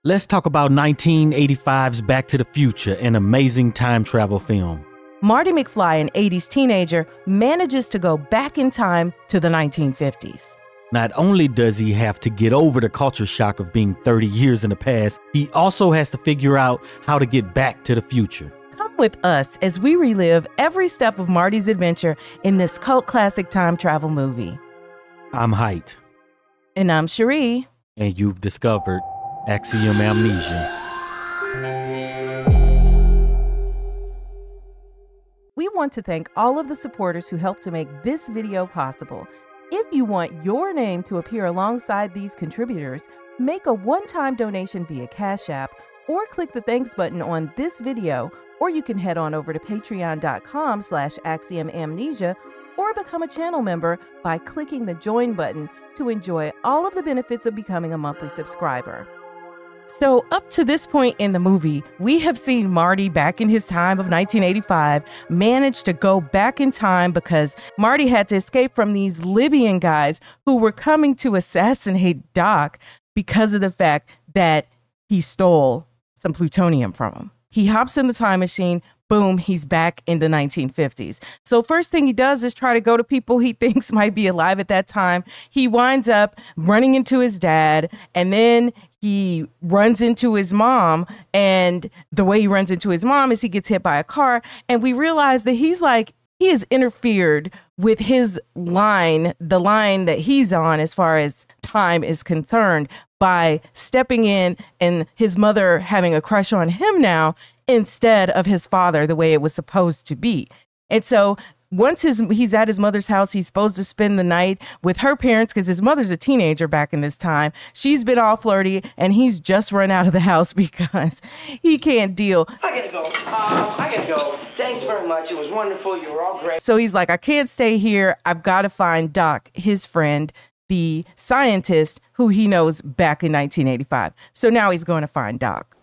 Let's talk about 1985's Back to the Future, an amazing time travel film. Marty McFly, an 80s teenager, manages to go back in time to the 1950s. Not only does he have to get over the culture shock of being 30 years in the past, he also has to figure out how to get back to the future. Come with us as we relive every step of Marty's adventure in this cult classic time travel movie. I'm Heit. And I'm Cheri. And you've discovered Axiom Amnesia. We want to thank all of the supporters who helped to make this video possible. If you want your name to appear alongside these contributors, make a one-time donation via Cash App or click the thanks button on this video, or you can head on over to patreon.com/axiomamnesia or become a channel member by clicking the join button to enjoy all of the benefits of becoming a monthly subscriber. So up to this point in the movie, we have seen Marty back in his time of 1985 manage to go back in time because Marty had to escape from these Libyan guys who were coming to assassinate Doc because of the fact that he stole some plutonium from him. He hops in the time machine. Boom, he's back in the 1950s. So first thing he does is try to go to people he thinks might be alive at that time. He winds up running into his dad, and then he runs into his mom. And the way he runs into his mom is he gets hit by a car. And we realize that he has interfered with his line, the line that he's on as far as time is concerned, by stepping in and his mother having a crush on him now instead of his father, the way it was supposed to be. And so once he's at his mother's house, he's supposed to spend the night with her parents because his mother's a teenager back in this time. She's been all flirty and he's just run out of the house because he can't deal. I gotta go. I gotta go. Thanks very much. It was wonderful. You were all great. So he's like, I can't stay here. I've got to find Doc, his friend, the scientist who he knows back in 1985. So now he's going to find Doc.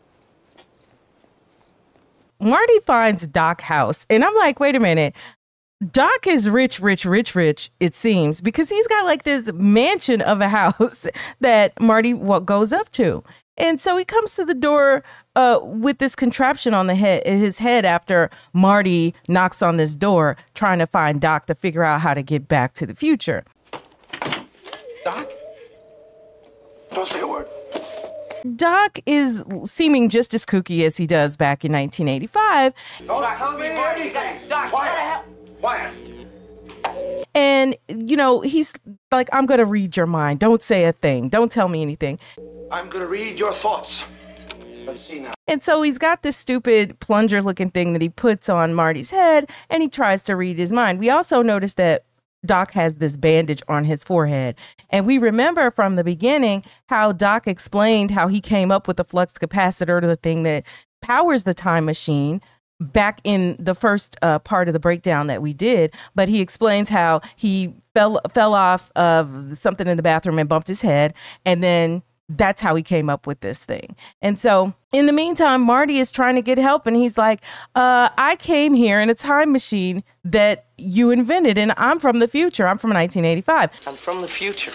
Marty finds Doc's house, and I'm like, wait a minute. Doc is rich, it seems, because he's got like this mansion of a house that Marty goes up to. And so he comes to the door with this contraption on his head after Marty knocks on this door, trying to find Doc to figure out how to get back to the future. Doc? Don't say a word. Doc is seeming just as kooky as he does back in 1985. Don't tell me anything. Doc, quiet. Quiet. And, you know, he's like, I'm going to read your mind. Don't say a thing. Don't tell me anything. I'm going to read your thoughts. Let's see now. And so he's got this stupid plunger looking thing that he puts on Marty's head and he tries to read his mind. We also noticed that Doc has this bandage on his forehead. And we remember from the beginning how Doc explained how he came up with the flux capacitor, the thing that powers the time machine, back in the first part of the breakdown that we did. But he explains how he fell off of something in the bathroom and bumped his head. And then that's how he came up with this thing. And so in the meantime, Marty is trying to get help. And he's like, I came here in a time machine that you invented. And I'm from the future. I'm from 1985. I'm from the future.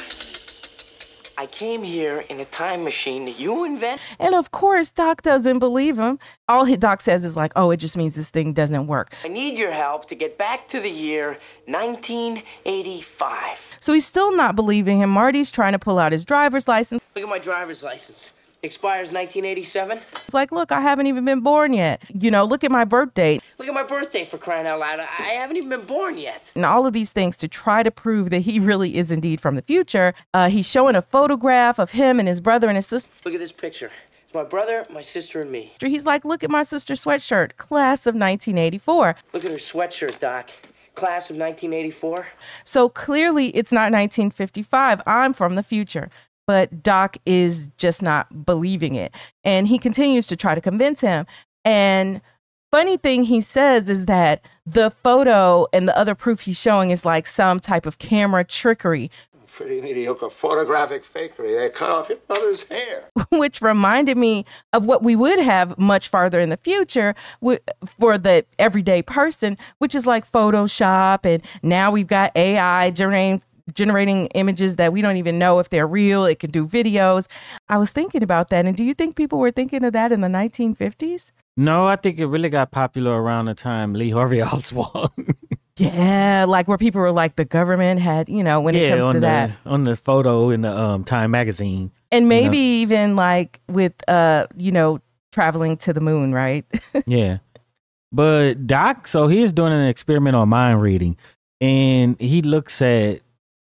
I came here in a time machine that you invented. And of course, Doc doesn't believe him. All Doc says is like, oh, it just means this thing doesn't work. I need your help to get back to the year 1985. So he's still not believing him. Marty's trying to pull out his driver's license. Look at my driver's license. Expires 1987. It's like, look, I haven't even been born yet. You know, look at my birth date. Look at my birthday, for crying out loud. I haven't even been born yet. And all of these things to try to prove that he really is indeed from the future. He's showing a photograph of him and his brother and his sister. Look at this picture. It's my brother, my sister, and me. He's like, look at my sister's sweatshirt, class of 1984. Look at her sweatshirt, Doc. Class of 1984. So clearly it's not 1955. I'm from the future. But Doc is just not believing it. And he continues to try to convince him. And funny thing he says is that the photo and the other proof he's showing is like some type of camera trickery. Pretty mediocre photographic fakery. They cut off your mother's hair. Which reminded me of what we would have much farther in the future for the everyday person, which is like Photoshop. And now we've got AI generating images that we don't even know if they're real. It can do videos. I was thinking about that. And do you think people were thinking of that in the 1950s? No, I think it really got popular around the time Lee Harvey Oswald. Yeah, like where people were like, the government had, when it comes to that. On the photo in the Time magazine. And maybe even like with, traveling to the moon, right? Yeah. But Doc, so he is doing an experiment on mind reading. And he looks at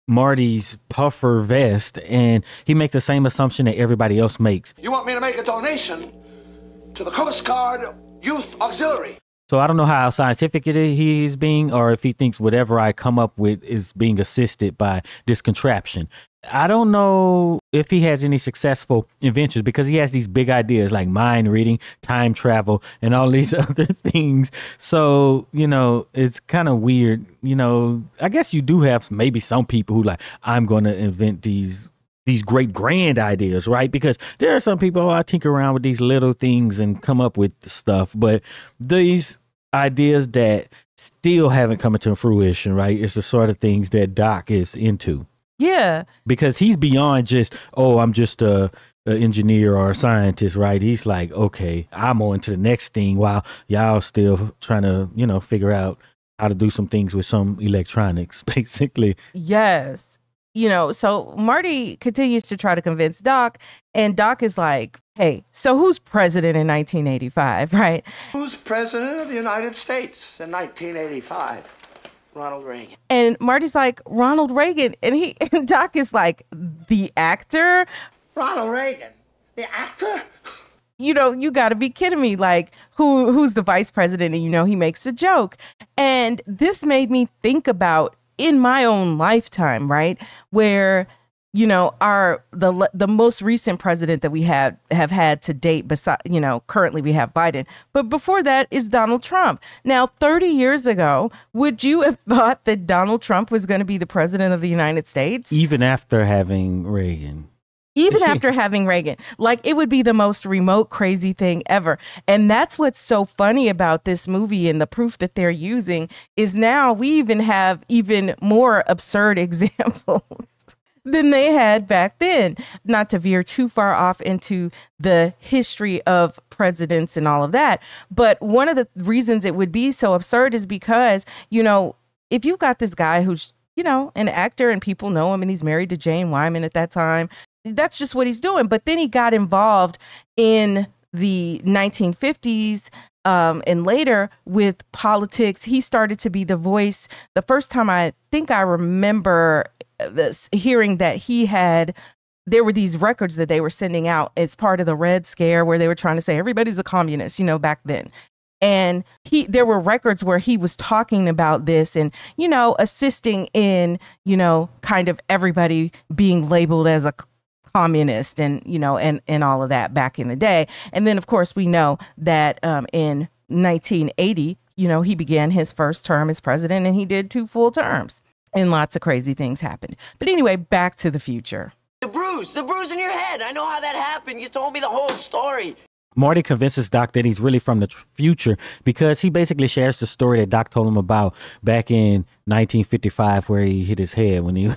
Marty's puffer vest and he makes the same assumption that everybody else makes. You want me to make a donation to the Coast Guard Youth Auxiliary? So I don't know how scientific he's being, or if he thinks whatever I come up with is being assisted by this contraption. I don't know if he has any successful inventions because he has these big ideas like mind reading, time travel, and all these other things. So, it's kind of weird. I guess you do have maybe some people who like, I'm going to invent these great grand ideas, right? Because there are some people I tinker around with these little things and come up with stuff, but these ideas that still haven't come into fruition, right? It's the sort of things that Doc is into. Yeah. Because he's beyond just, I'm just an engineer or a scientist, right? He's like, okay, I'm on to the next thing while y'all still trying to, figure out how to do some things with some electronics, basically. Yes. So Marty continues to try to convince Doc, and Doc is like, hey, so who's president in 1985, right? Who's president of the United States in 1985? Ronald Reagan. And Marty's like, Ronald Reagan. And Doc is like, the actor? Ronald Reagan, the actor? You got to be kidding me. Like, who's the vice president? And, he makes a joke. And this made me think about in my own lifetime, right? Where, the most recent president that we have had to date, besides, currently we have Biden. But before that is Donald Trump. Now, 30 years ago, would you have thought that Donald Trump was going to be the president of the United States? Even after having Reagan. Even after having Reagan, like it would be the most remote, crazy thing ever. And that's what's so funny about this movie and the proof that they're using is now we even have even more absurd examples than they had back then. Not to veer too far off into the history of presidents and all of that. But one of the reasons it would be so absurd is because, if you've got this guy who's, an actor and people know him and he's married to Jane Wyman at that time, that's just what he's doing. But then he got involved in the 1950s and later with politics. He started to be the voice. The first time I think I remember hearing that there were these records that they were sending out as part of the Red Scare where they were trying to say everybody's a communist, back then. And there were records where he was talking about this and, assisting in, kind of everybody being labeled as a communist and, and all of that back in the day. And then, of course, we know that in 1980, he began his first term as president and he did 2 full terms and lots of crazy things happened. But anyway, back to the future. The bruise in your head. I know how that happened. You told me the whole story. Marty convinces Doc that he's really from the future because he basically shares the story that Doc told him about back in 1955 where he hit his head when he...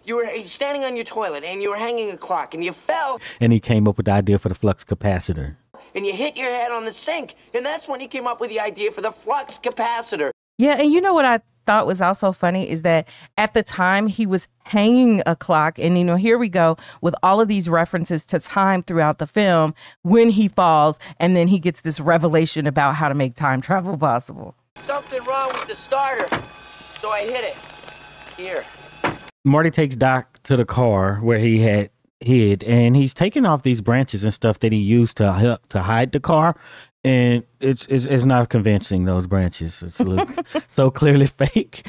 You were standing on your toilet and you were hanging a clock and you fell. And he came up with the idea for the flux capacitor. And you hit your head on the sink. And that's when he came up with the idea for the flux capacitor. Yeah, and you know what I thought was also funny is that at the time he was hanging a clock. And, here we go with all of these references to time throughout the film when he falls. And then he gets this revelation about how to make time travel possible. Something wrong with the starter. So I hit it. Here. Marty takes Doc to the car where he had hid, and he's taking off these branches and stuff that he used to hide the car. And it's not convincing, those branches. It's so clearly fake.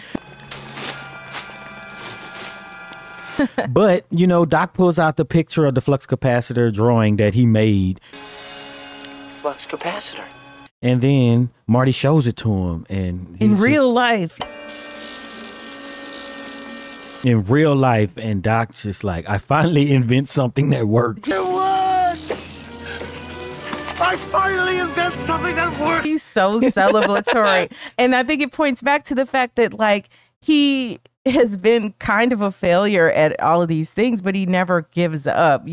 But, Doc pulls out the picture of the flux capacitor drawing that he made. Flux capacitor. And then Marty shows it to him. And in real life. In real life, and Doc's just like, I finally invent something that works. It worked! I finally invent something that works! He's so celebratory. And I think it points back to the fact that, like, he has been kind of a failure at all of these things, but he never gives up,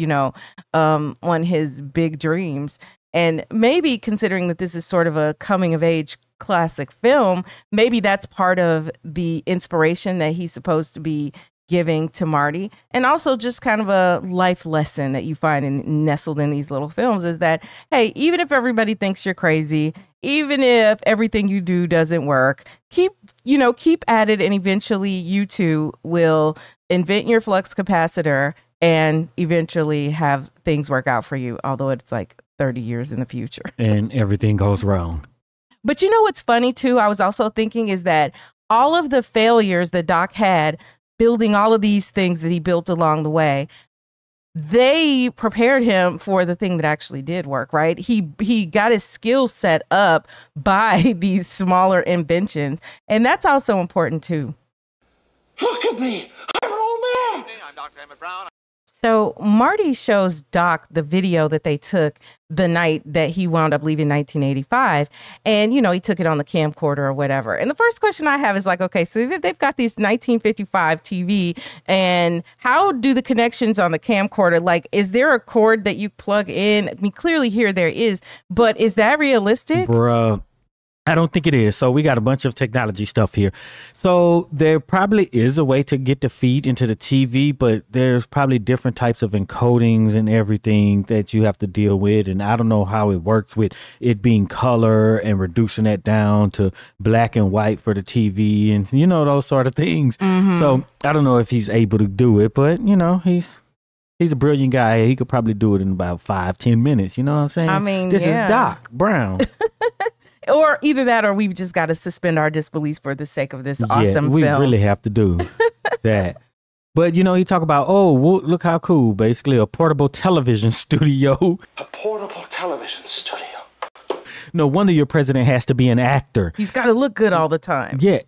on his big dreams. And maybe considering that this is sort of a coming of age classic film, maybe that's part of the inspiration that he's supposed to be giving to Marty. And also just kind of a life lesson that you find nestled in these little films is that, hey, even if everybody thinks you're crazy, even if everything you do doesn't work, keep at it, and eventually you two will invent your flux capacitor and eventually have things work out for you, although it's like 30 years in the future. And everything goes wrong. But you know what's funny too? I was also thinking is that all of the failures that Doc had building all of these things that he built along the way, they prepared him for the thing that actually did work, right? He got his skills set up by these smaller inventions. And that's also important too. Look at me. I'm an old man. I'm Dr. Emmett Brown. So Marty shows Doc the video that they took the night that he wound up leaving 1985. And, he took it on the camcorder or whatever. And the first question I have is like, okay, so if they've got this 1955 TV, and how do the connections on the camcorder, like, is there a cord that you plug in? I mean, clearly here there is, but is that realistic? Bruh. I don't think it is. So we got a bunch of technology stuff here. So there probably is a way to get the feed into the TV, but there's probably different types of encodings and everything that you have to deal with. And I don't know how it works with it being color and reducing that down to black and white for the TV and, those sort of things. Mm-hmm. So I don't know if he's able to do it, but, he's a brilliant guy. He could probably do it in about 5-10 minutes. You know what I'm saying? I mean, this is Doc Brown. Or either that, or we've just got to suspend our disbelief for the sake of this awesome we film. Really have to do that. But, he talk about, look how cool, basically a portable television studio. A portable television studio. No wonder your president has to be an actor. He's got to look good all the time. Yeah.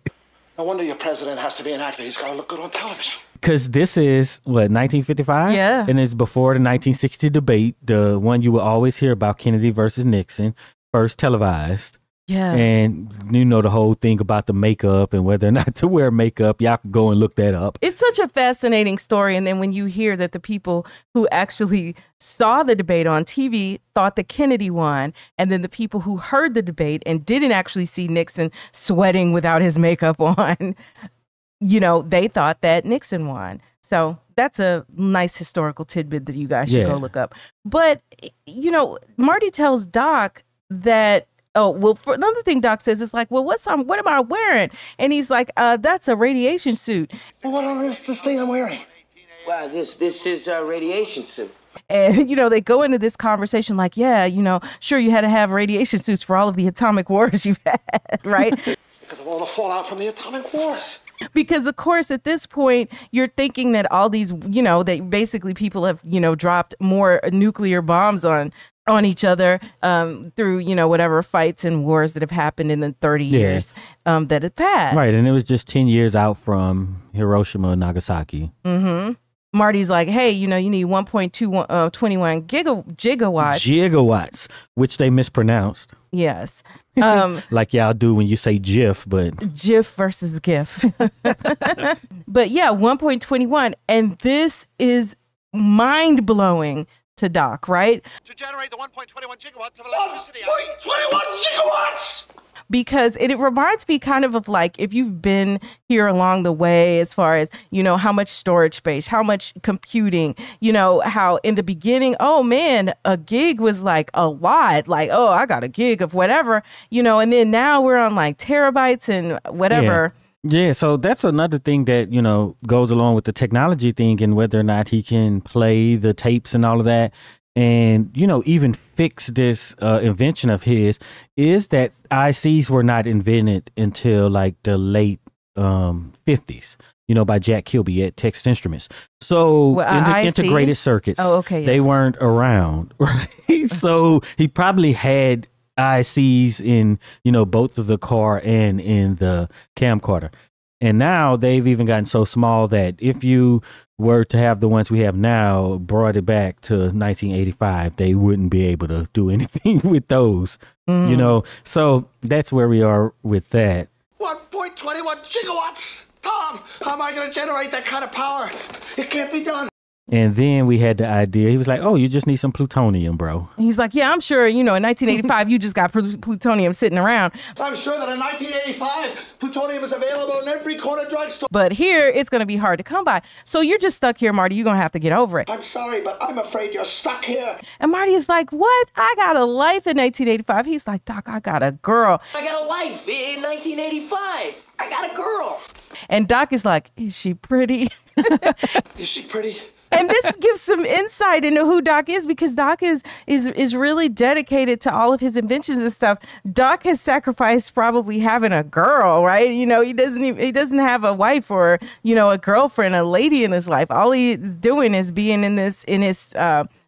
No wonder your president has to be an actor. He's got to look good on television. Because this is, 1955? Yeah. And it's before the 1960 debate, the one you will always hear about, Kennedy versus Nixon, first televised. Yeah. And the whole thing about the makeup and whether or not to wear makeup. Y'all can go and look that up. It's such a fascinating story. And then when you hear that the people who actually saw the debate on TV thought that Kennedy won, and then the people who heard the debate and didn't actually see Nixon sweating without his makeup on, they thought that Nixon won. So that's a nice historical tidbit that you guys should go look up. But, Marty tells Doc that, for another thing Doc says is like, well, what am I wearing? And he's like, that's a radiation suit. Well, what on earth is this thing I'm wearing? Well, this is a radiation suit. And, they go into this conversation like, yeah, sure, you had to have radiation suits for all of the atomic wars you've had, right? Because of all the fallout from the atomic wars. Because, of course, at this point, you're thinking that all these, that basically people have, dropped more nuclear bombs on each other through, whatever fights and wars that have happened in the 30 years that have passed. Right. And it was just 10 years out from Hiroshima and Nagasaki. Mm-hmm. Marty's like, hey, you need 1.21 gigawatts. Gigawatts, which they mispronounced. Yes. Like y'all do when you say GIF, but GIF versus GIF. But yeah, 1.21. And this is mind blowing to Doc, right? To generate the 1.21 gigawatts of electricity. 1.21 gigawatts! Because it reminds me kind of like if you've been here along the way as far as, how much storage space, how much computing, how in the beginning, oh man, a gig was like a lot, like, oh, I got a gig of whatever, and then now we're on like terabytes and whatever. Yeah, so that's another thing that, goes along with the technology thing and whether or not he can play the tapes and all of that. And, even fix this invention of his is that ICs were not invented until like the late 50s, by Jack Kilby at Texas Instruments. So integrated circuits, they weren't around, right? So he probably had ICs in, both of the car and in the camcorder. And now they've even gotten so small that if you were to have the ones we have now brought it back to 1985, they wouldn't be able to do anything with those, So that's where we are with that. 1.21 gigawatts! Tom, how am I going to generate that kind of power? It can't be done. And then we had the idea. He was like, oh, you just need some plutonium, bro. He's like, yeah, I'm sure, in 1985, you just got plutonium sitting around. I'm sure that in 1985, plutonium is available in every corner drugstore. But here, it's going to be hard to come by. So you're just stuck here, Marty. You're going to have to get over it. I'm sorry, but I'm afraid you're stuck here. And Marty is like, what? I got a life in 1985. He's like, Doc, I got a girl. I got a life in 1985. I got a girl. And Doc is like, is she pretty? Is she pretty? And this gives some insight into who Doc is, because Doc is really dedicated to all of his inventions and stuff. Doc has sacrificed probably having a girl, right? He doesn't have a wife or, a girlfriend, a lady in his life. All he is doing is being in his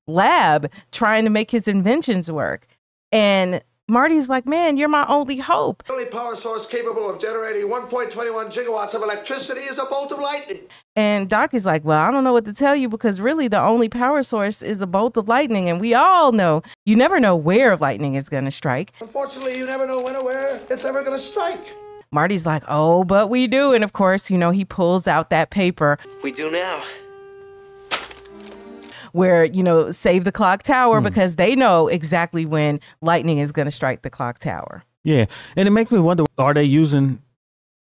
lab trying to make his inventions work. And Marty's like, man, you're my only hope. The only power source capable of generating 1.21 gigawatts of electricity is a bolt of lightning. And Doc is like, well, I don't know what to tell you, because really the only power source is a bolt of lightning. And we all know you never know where lightning is going to strike. Unfortunately, you never know when or where it's ever going to strike. Marty's like, oh, but we do. And of course, he pulls out that paper. We do now. Where, save the clock tower, because they know exactly when lightning is going to strike the clock tower. Yeah. And it makes me wonder, are they using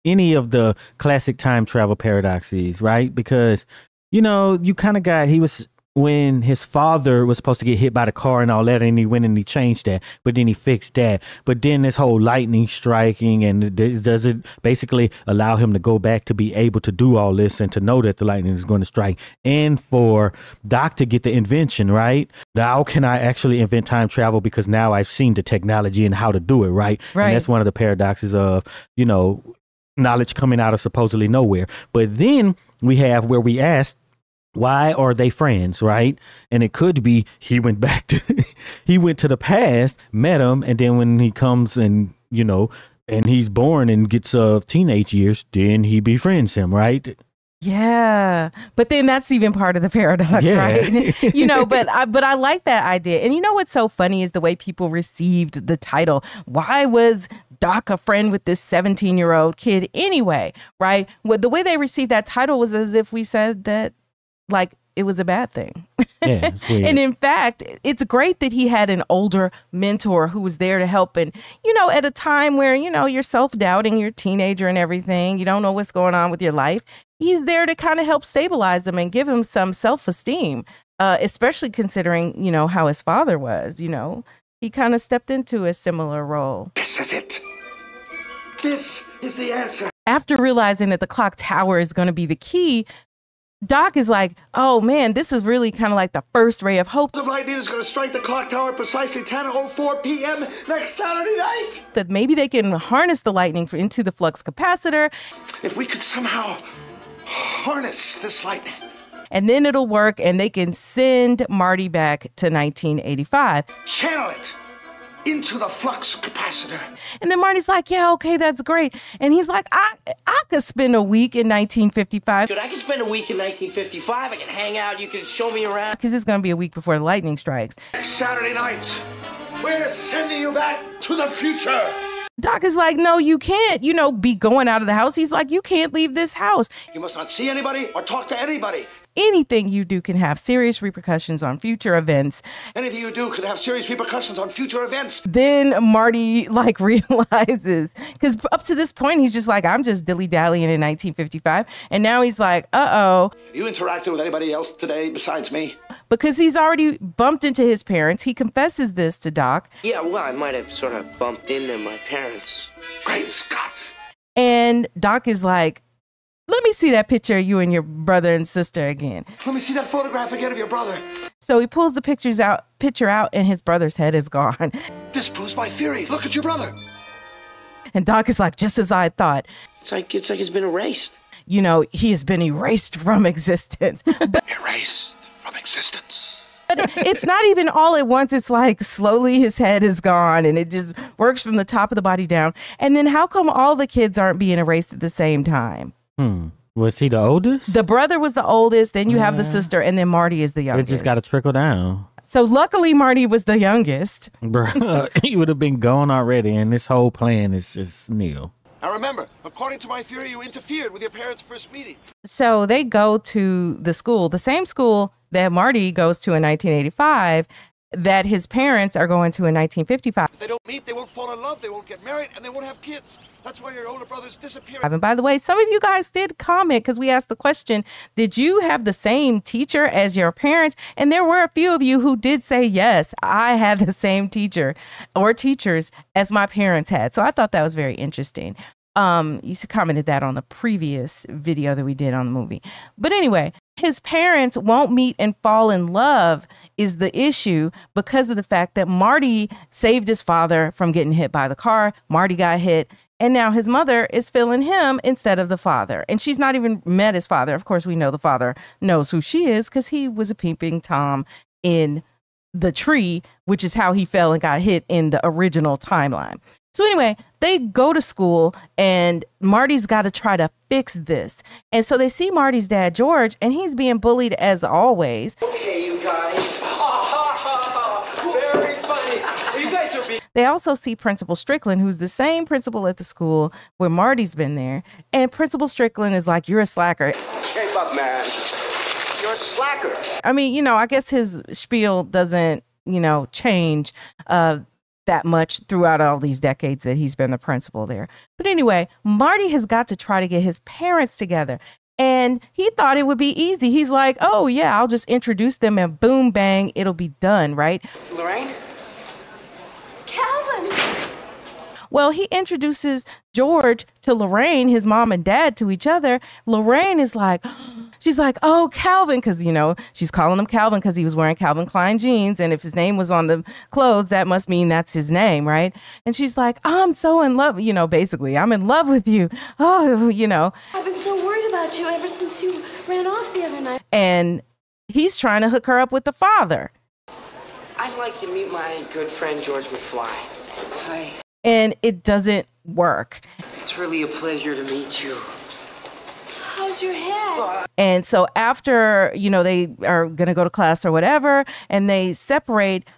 any of the classic time travel paradoxes, right? Because, you kind of when his father was supposed to get hit by the car and all that, and he went and he changed that, but then he fixed that. But then this whole lightning striking, and does it basically allow him to go back to be able to do all this and to know that the lightning is going to strike, and for Doc to get the invention, right? Now can I actually invent time travel, because now I've seen the technology and how to do it, right? And that's one of the paradoxes of, knowledge coming out of supposedly nowhere. But then we have where we asked, why are they friends, right? And it could be he went back to he went to the past, met him, and then when he comes and and he's born and gets teenage years, then he befriends him, right? Yeah, but then that's even part of the paradox, right? But I like that idea. And what's so funny is the way people received the title. Why was Doc a friend with this 17-year-old kid anyway, right? Well, the way they received that title was as if we said that, like, it was a bad thing. Yeah, it's weird. And in fact, it's great that he had an older mentor who was there to help. And, at a time where, you're self-doubting, you're a teenager and everything, you don't know what's going on with your life. He's there to kind of help stabilize him and give him some self-esteem, especially considering, how his father was, He kind of stepped into a similar role. This is it. This is the answer. After realizing that the clock tower is going to be the key, Doc is like, oh man, this is really kind of like the first ray of hope. The lightning is going to strike the clock tower precisely 10:04 p.m. next Saturday night. That maybe they can harness the lightning into the flux capacitor. If we could somehow harness this lightning. And then it'll work and they can send Marty back to 1985. Channel it into the flux capacitor. And then Marty's like, yeah, okay, that's great. And he's like, I could spend a week in 1955. Dude, I could spend a week in 1955. I can hang out. You can show me around. Because it's going to be a week before the lightning strikes. Saturday night, we're sending you back to the future. Doc is like, no, you can't, be going out of the house. He's like, you can't leave this house. You must not see anybody or talk to anybody. Anything you do can have serious repercussions on future events. Anything you do could have serious repercussions on future events. Then Marty realizes, because up to this point, he's just like, I'm just dilly-dallying in 1955. And now he's like, uh-oh. You interacted with anybody else today besides me? Because he's already bumped into his parents. He confesses this to Doc. Yeah, well, I might have sort of bumped into my parents. Great Scott. And Doc is like, let me see that picture of you and your brother and sister again. Let me see that photograph again of your brother. So he pulls the picture out and his brother's head is gone. This proves my theory. Look at your brother. And Doc is like, just as I thought. It's like it's been erased. He has been erased from existence. Erased from existence. But it's not even all at once. It's like slowly his head is gone and it just works from the top of the body down. And then how come all the kids aren't being erased at the same time? Was he the oldest? The brother was the oldest, then you have the sister, and then Marty is the youngest. It just got to trickle down. So luckily Marty was the youngest. Bro, he would have been gone already, and this whole plan is just nil. Now remember, according to my theory, you interfered with your parents' first meeting. So they go to the school, the same school that Marty goes to in 1985, that his parents are going to in 1955. If they don't meet, they won't fall in love, they won't get married, and they won't have kids. That's why your older brother's disappearing. And by the way, some of you guys did comment because we asked the question, did you have the same teacher as your parents? And there were a few of you who did say, yes, I had the same teacher or teachers as my parents had. So I thought that was very interesting. You commented that on the previous video that we did on the movie. But anyway, his parents won't meet and fall in love is the issue because of the fact that Marty saved his father from getting hit by the car. Marty got hit. And now his mother is feeling him instead of the father. And she's not even met his father. Of course, we know the father knows who she is because he was a peeping Tom in the tree, which is how he fell and got hit in the original timeline. So anyway, they go to school and Marty's got to try to fix this. And so they see Marty's dad, George, and he's being bullied as always. Okay, you guys. Very funny. You guys are being... They also see Principal Strickland, who's the same principal at the school where Marty's been there. And Principal Strickland is like, you're a slacker. Shape up, man. You're a slacker. I mean, you know, I guess his spiel doesn't, you know, change that much throughout all these decades that he's been the principal there. But anyway, Marty has got to try to get his parents together. And he thought it would be easy. He's like, oh, yeah, I'll just introduce them and boom, bang, it'll be done, right? Lorraine? Well, he introduces George to Lorraine, his mom and dad, to each other. Lorraine is like, she's like, oh, Calvin, because, you know, she's calling him Calvin because he was wearing Calvin Klein jeans. And if his name was on the clothes, that must mean that's his name, right? And she's like, I'm so in love, you know, basically, I'm in love with you. Oh, you know. I've been so worried about you ever since you ran off the other night. And he's trying to hook her up with the father. I'd like you to meet my good friend, George McFly. Hi. And it doesn't work. It's really a pleasure to meet you. How's your head? And so after, you know, they are going to go to class or whatever, and they separate,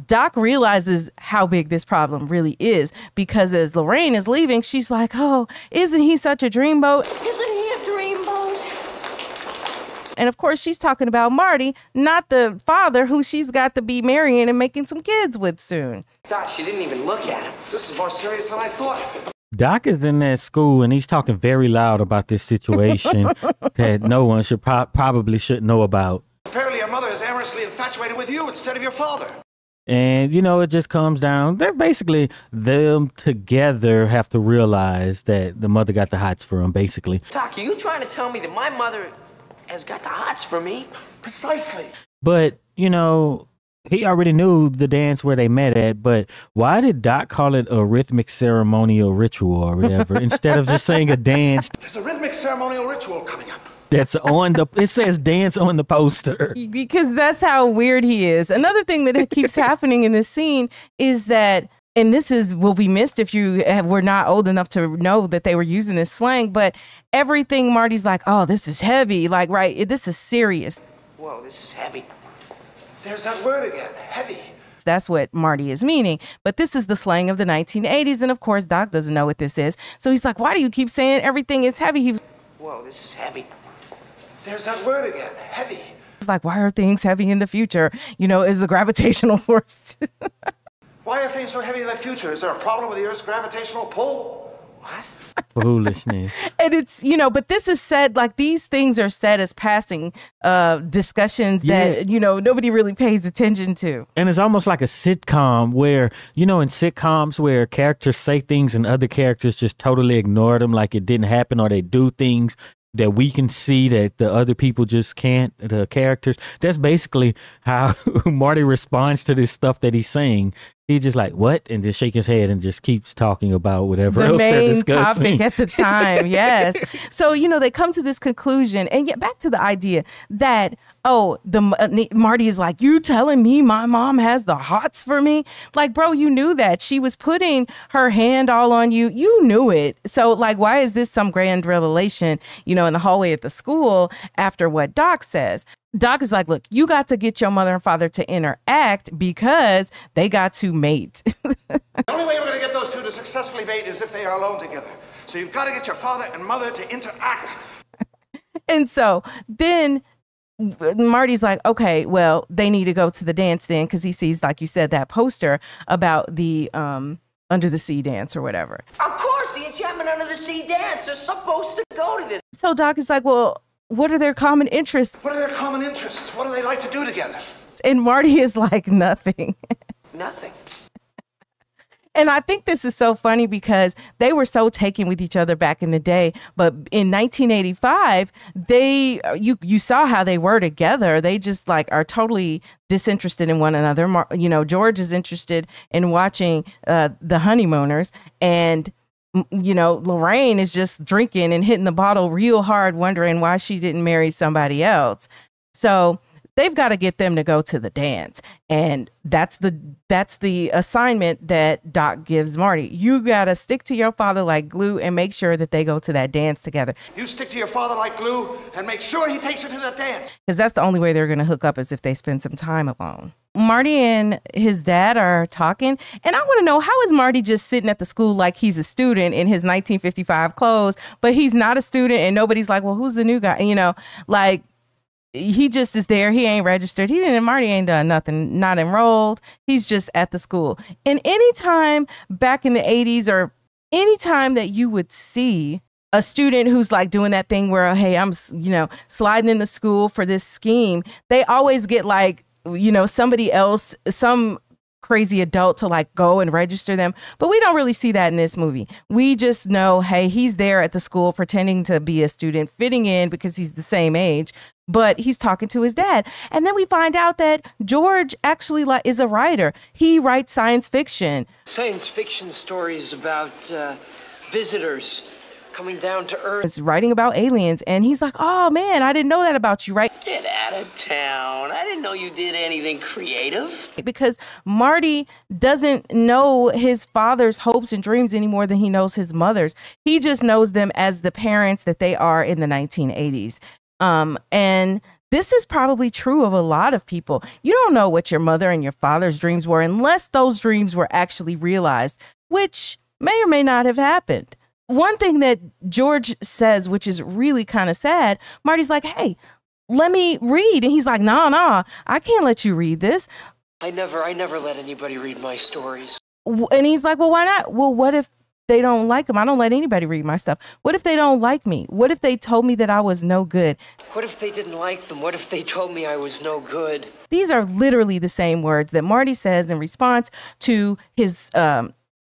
Doc realizes how big this problem really is, because as Lorraine is leaving, she's like, oh, isn't he such a dreamboat? Isn't he a dreamboat? And of course, she's talking about Marty, not the father who she's got to be marrying and making some kids with soon. Doc, she didn't even look at him. This is more serious than I thought. Doc is in that school and he's talking very loud about this situation that no one should probably should know about. Apparently your mother is amorously infatuated with you instead of your father. And, you know, it just comes down, they're basically, them together have to realize that the mother got the hots for him, basically. Doc, are you trying to tell me that my mother has got the hots for me? Precisely. But, you know, he already knew the dance where they met at, but why did Doc call it a rhythmic ceremonial ritual or whatever, instead of just saying a dance? There's a rhythmic ceremonial ritual coming up. That's on the, it says dance on the poster. Because that's how weird he is. Another thing that keeps happening in this scene is that, and this will be missed if you were not old enough to know that they were using this slang, but everything Marty's like, oh, this is heavy. Like, right, this is serious. Whoa, this is heavy. There's that word again, heavy. That's what Marty is meaning. But this is the slang of the 1980s. And of course, Doc doesn't know what this is. So he's like, why do you keep saying everything is heavy? He was, Whoa, this is heavy. There's that word again, heavy. like, why are things heavy in the future? You know, is a gravitational force. Why are things so heavy in the future? Is there a problem with the Earth's gravitational pull? What? Foolishness. And it's, you know, but this is said, like, these things are said as passing discussions that, you know, nobody really pays attention to. And it's almost like a sitcom where, you know, in sitcoms where characters say things and other characters just totally ignore them like it didn't happen, or they do things that we can see that the other people just can't, the characters. That's basically how Marty responds to this stuff that he's saying. He's just like, what? And just shake his head and just keeps talking about whatever else they're discussing. The main topic at the time, yes. So, you know, they come to this conclusion, and yet back to the idea that, oh, Marty is like, you telling me my mom has the hots for me? Like, bro, you knew that. She was putting her hand all on you. You knew it. So, like, why is this some grand revelation, you know, in the hallway at the school after what Doc says? Doc is like, look, you got to get your mother and father to interact because they got to mate. The only way we're going to get those two to successfully mate is if they are alone together. So you've got to get your father and mother to interact. And so then Marty's like, okay, well, they need to go to the dance then, because he sees, like you said, that poster about the under the sea dance or whatever. Of course, the Enchantment Under the Sea dance. They're supposed to go to this. So Doc is like, well, what are their common interests? What are their common interests? What do they like to do together? And Marty is like, nothing. Nothing. And I think this is so funny because they were so taken with each other back in the day. But in 1985, you saw how they were together. They just like are totally disinterested in one another. You know, George is interested in watching the honeymooners, and you know, Lorraine is just drinking and hitting the bottle real hard, wondering why she didn't marry somebody else. So they've got to get them to go to the dance. And that's the assignment that Doc gives Marty. You got to stick to your father like glue and make sure that they go to that dance together. You stick to your father like glue and make sure he takes her to that dance. Because that's the only way they're going to hook up, is if they spend some time alone. Marty and his dad are talking, and I want to know, how is Marty just sitting at the school like he's a student in his 1955 clothes, but he's not a student, and nobody's like, well, who's the new guy? You know, like, he just is there. He ain't registered. Marty ain't done nothing, not enrolled. He's just at the school. And anytime back in the 80s, or anytime that you would see a student who's like doing that thing where, hey, I'm, you know, sliding in the school for this scheme, they always get like, you know, somebody else, some crazy adult to like go and register them. But we don't really see that in this movie. We just know, hey, he's there at the school pretending to be a student, fitting in because he's the same age, but he's talking to his dad. And then we find out that George actually is a writer. He writes science fiction. Science fiction stories about visitors coming down to Earth. He's writing about aliens, and he's like, oh man, I didn't know that about you, right? Get out of town. I didn't know you did anything creative. Because Marty doesn't know his father's hopes and dreams any more than he knows his mother's. He just knows them as the parents that they are in the 1980s. And this is probably true of a lot of people. You don't know what your mother and your father's dreams were unless those dreams were actually realized, which may or may not have happened. One thing that George says, which is really kind of sad, Marty's like, hey, let me read. And he's like, no, I can't let you read this. I never let anybody read my stories. And he's like, well, why not? Well, what if they don't like them? I don't let anybody read my stuff. What if they don't like me? What if they told me that I was no good? What if they didn't like them? What if they told me I was no good? These are literally the same words that Marty says in response to his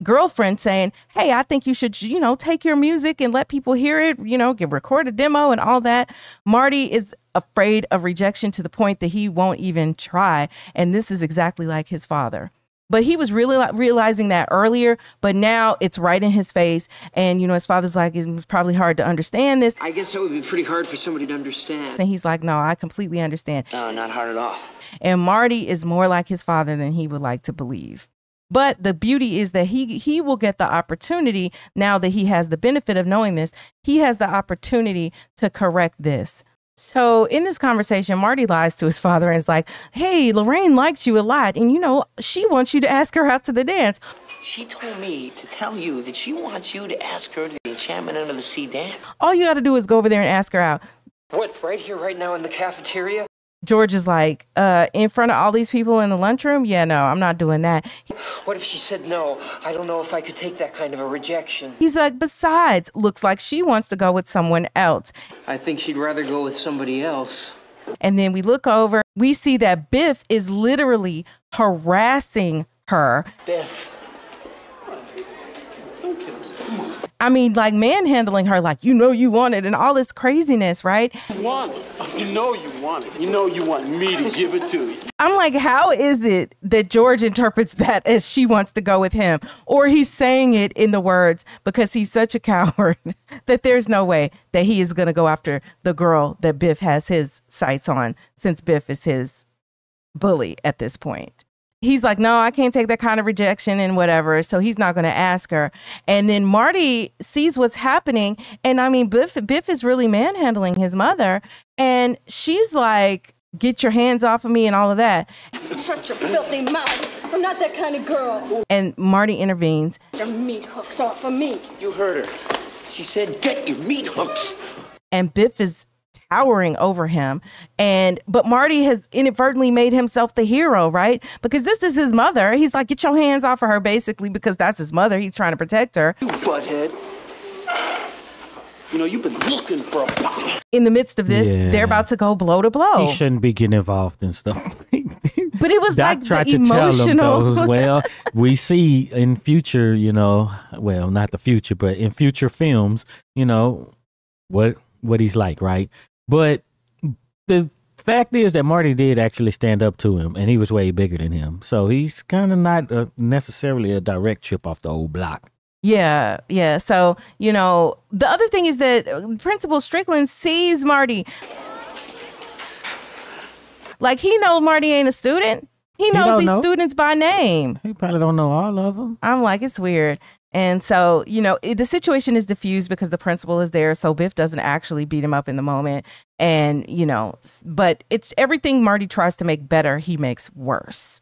girlfriend saying, hey, I think you should, you know, take your music and let people hear it, you know, record a demo and all that. Marty is afraid of rejection to the point that he won't even try. And this is exactly like his father. But he was really realizing that earlier, but now it's right in his face. And, you know, his father's like, it's probably hard to understand this. I guess it would be pretty hard for somebody to understand. And he's like, no, I completely understand. No, not hard at all. And Marty is more like his father than he would like to believe. But the beauty is that he will get the opportunity, now that he has the benefit of knowing this, he has the opportunity to correct this. So in this conversation, Marty lies to his father and is like, hey, Lorraine likes you a lot. And, you know, she wants you to ask her out to the dance. She told me to tell you that she wants you to ask her to the Enchantment Under the Sea dance. All you got to do is go over there and ask her out. What, right here, right now in the cafeteria? George is like, in front of all these people in the lunchroom? Yeah, no, I'm not doing that. What if she said no? I don't know if I could take that kind of a rejection. He's like, besides, looks like she wants to go with someone else. I think she'd rather go with somebody else. And then we look over, we see that Biff is literally harassing her. Biff. I mean, like manhandling her, like, you know, you want it and all this craziness, right? You want it. You know you want it. You know you want me to give it to you. I'm like, how is it that George interprets that as she wants to go with him? Or he's saying it in the words because he's such a coward that there's no way that he is going to go after the girl that Biff has his sights on, since Biff is his bully at this point. He's like, no, I can't take that kind of rejection and whatever. So he's not going to ask her. And then Marty sees what's happening. And I mean, Biff is really manhandling his mother. And she's like, get your hands off of me and all of that. Shut your filthy mouth. I'm not that kind of girl. And Marty intervenes. Your meat hooks off of me. You heard her. She said, get your meat hooks. And Biff is towering over him. But Marty has inadvertently made himself the hero, right? Because this is his mother. He's like, get your hands off of her, basically, because that's his mother. He's trying to protect her. You butthead. You know, you've been looking for a pop. In the midst of this, they're about to go blow to blow. He shouldn't be getting involved in stuff. But it was Doc like tried the to emotional. tell him, though, well, we see in future, you know, well, not the future, but in future films, you know, what he's like, right? But the fact is that Marty did actually stand up to him, and he was way bigger than him. So he's kind of not necessarily a direct trip off the old block. Yeah. So, you know, the other thing is that Principal Strickland sees Marty. Like, he knows Marty ain't a student. He knows these students by name. He probably don't know all of them. I'm like, it's weird. And so, you know, the situation is diffused because the principal is there. So Biff doesn't actually beat him up in the moment. And, you know, but it's everything Marty tries to make better, he makes worse.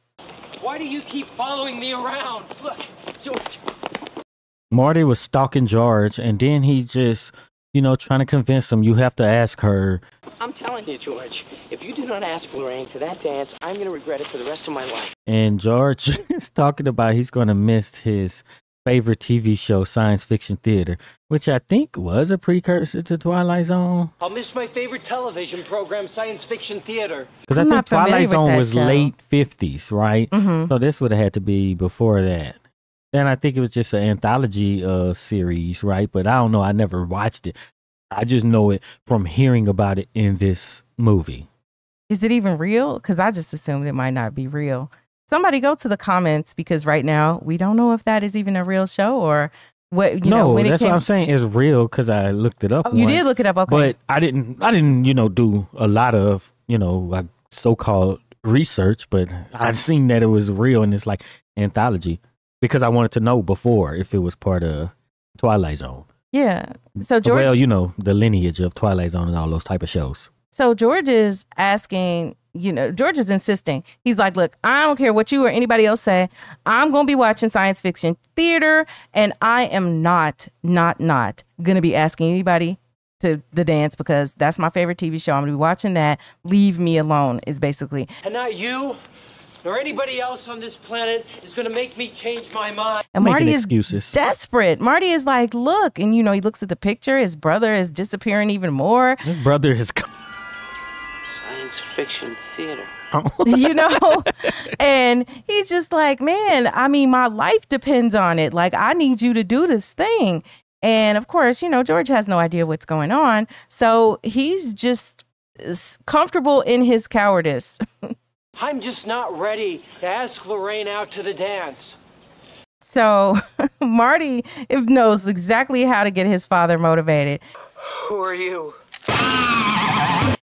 Why do you keep following me around? Look, George. Marty was stalking George, and then he just, you know, trying to convince him, you have to ask her. I'm telling you, George, if you do not ask Lorraine to that dance, I'm going to regret it for the rest of my life. And George is talking about he's going to miss his favorite TV show, Science Fiction Theater, which I think was a precursor to Twilight Zone. I'll miss my favorite television program, Science Fiction Theater. Because I think Twilight Zone was late 50s, right? Mm-hmm. So this would have had to be before that. And I think it was just an anthology series, right? But I don't know. I never watched it. I just know it from hearing about it in this movie. Is it even real? Because I just assumed it might not be real. Somebody go to the comments, because right now we don't know if that is even a real show or what. You know, when that's what I'm saying. It's real because I looked it up. Oh, you did look it up, okay? But I didn't, you know, do a lot of, you know, like so-called research. But I've seen that it was real, and it's like anthology. Because I wanted to know before if it was part of Twilight Zone. Yeah. So George, well, you know, the lineage of Twilight Zone and all those type of shows. So George is asking, you know, George is insisting. He's like, look, I don't care what you or anybody else say. I'm going to be watching Science Fiction Theater, and I am not going to be asking anybody to the dance because that's my favorite TV show. I'm going to be watching that. Leave me alone is basically. And not you or anybody else on this planet is going to make me change my mind. And Marty is desperate. Marty is like, look, and you know, he looks at the picture. His brother is disappearing even more. His brother is Science Fiction Theater. You know, and he's just like, man, I mean, my life depends on it. Like, I need you to do this thing. And of course, you know, George has no idea what's going on. So he's just comfortable in his cowardice. I'm just not ready to ask Lorraine out to the dance. So Marty knows exactly how to get his father motivated. Who are you?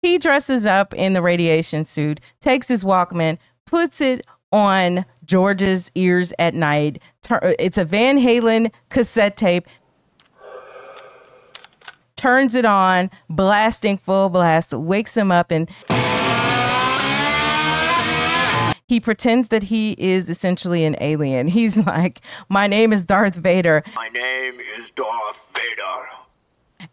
He dresses up in the radiation suit, takes his Walkman, puts it on George's ears at night. It's a Van Halen cassette tape. Turns it on, blasting full blast, wakes him up, and he pretends that he is essentially an alien. He's like, my name is Darth Vader. My name is Darth Vader.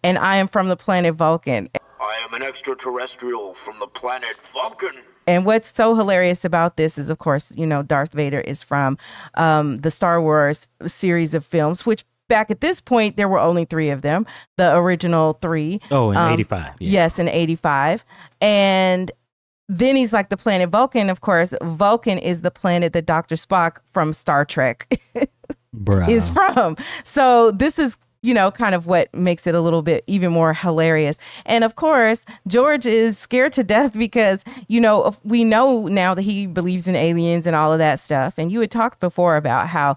And I am from the planet Vulcan. I am an extraterrestrial from the planet Vulcan. And what's so hilarious about this is, of course, you know, Darth Vader is from the Star Wars series of films, which back at this point, there were only 3 of them. The original 3. Oh, in 85. Yeah. Yes, in 85. And then he's like the planet Vulcan. Of course, Vulcan is the planet that Dr. Spock from Star Trek is from. So this is, you know, kind of what makes it a little bit even more hilarious. And of course, George is scared to death because, you know, we know now that he believes in aliens and all of that stuff. And you had talked before about how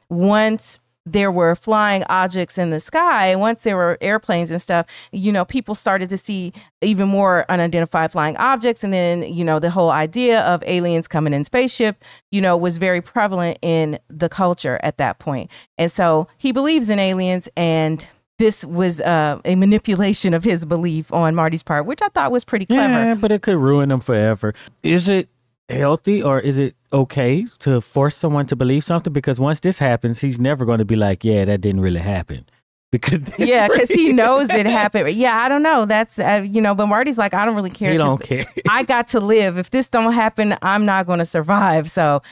once there were flying objects in the sky, once there were airplanes and stuff, you know, people started to see even more unidentified flying objects. And then, you know, the whole idea of aliens coming in spaceship, you know, was very prevalent in the culture at that point. And so he believes in aliens, and this was a manipulation of his belief on Marty's part, which I thought was pretty clever. Yeah, but it could ruin him forever. Is it healthy, or is it okay to force someone to believe something? Because once this happens, he's never going to be like, yeah, that didn't really happen. because because he knows it happened. Yeah, I don't know. That's but Marty's like, I don't really care. He don't care. I got to live. If this don't happen, I'm not going to survive. So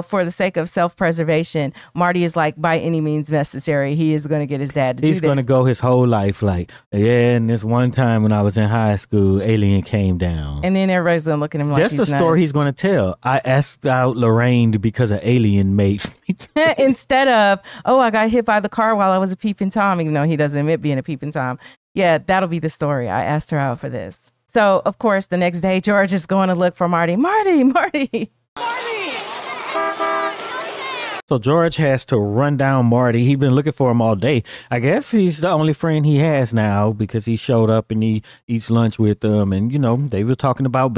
for the sake of self-preservation, Marty is like, by any means necessary, he is going to get his dad to do this. He's going to go his whole life like, and this one time when I was in high school, alien came down, and then everybody's going to look at him like that's the story he's going to tell. I asked out Lorraine because an alien made me. Instead of, I got hit by the car while I was a peeping Tom, even though he doesn't admit being a peeping Tom. Yeah, that'll be the story. I asked her out for this. So, of course, the next day, George is going to look for Marty. Marty! So George has to run down Marty. He's been looking for him all day. I guess he's the only friend he has now because he showed up and he eats lunch with them. And, they were talking about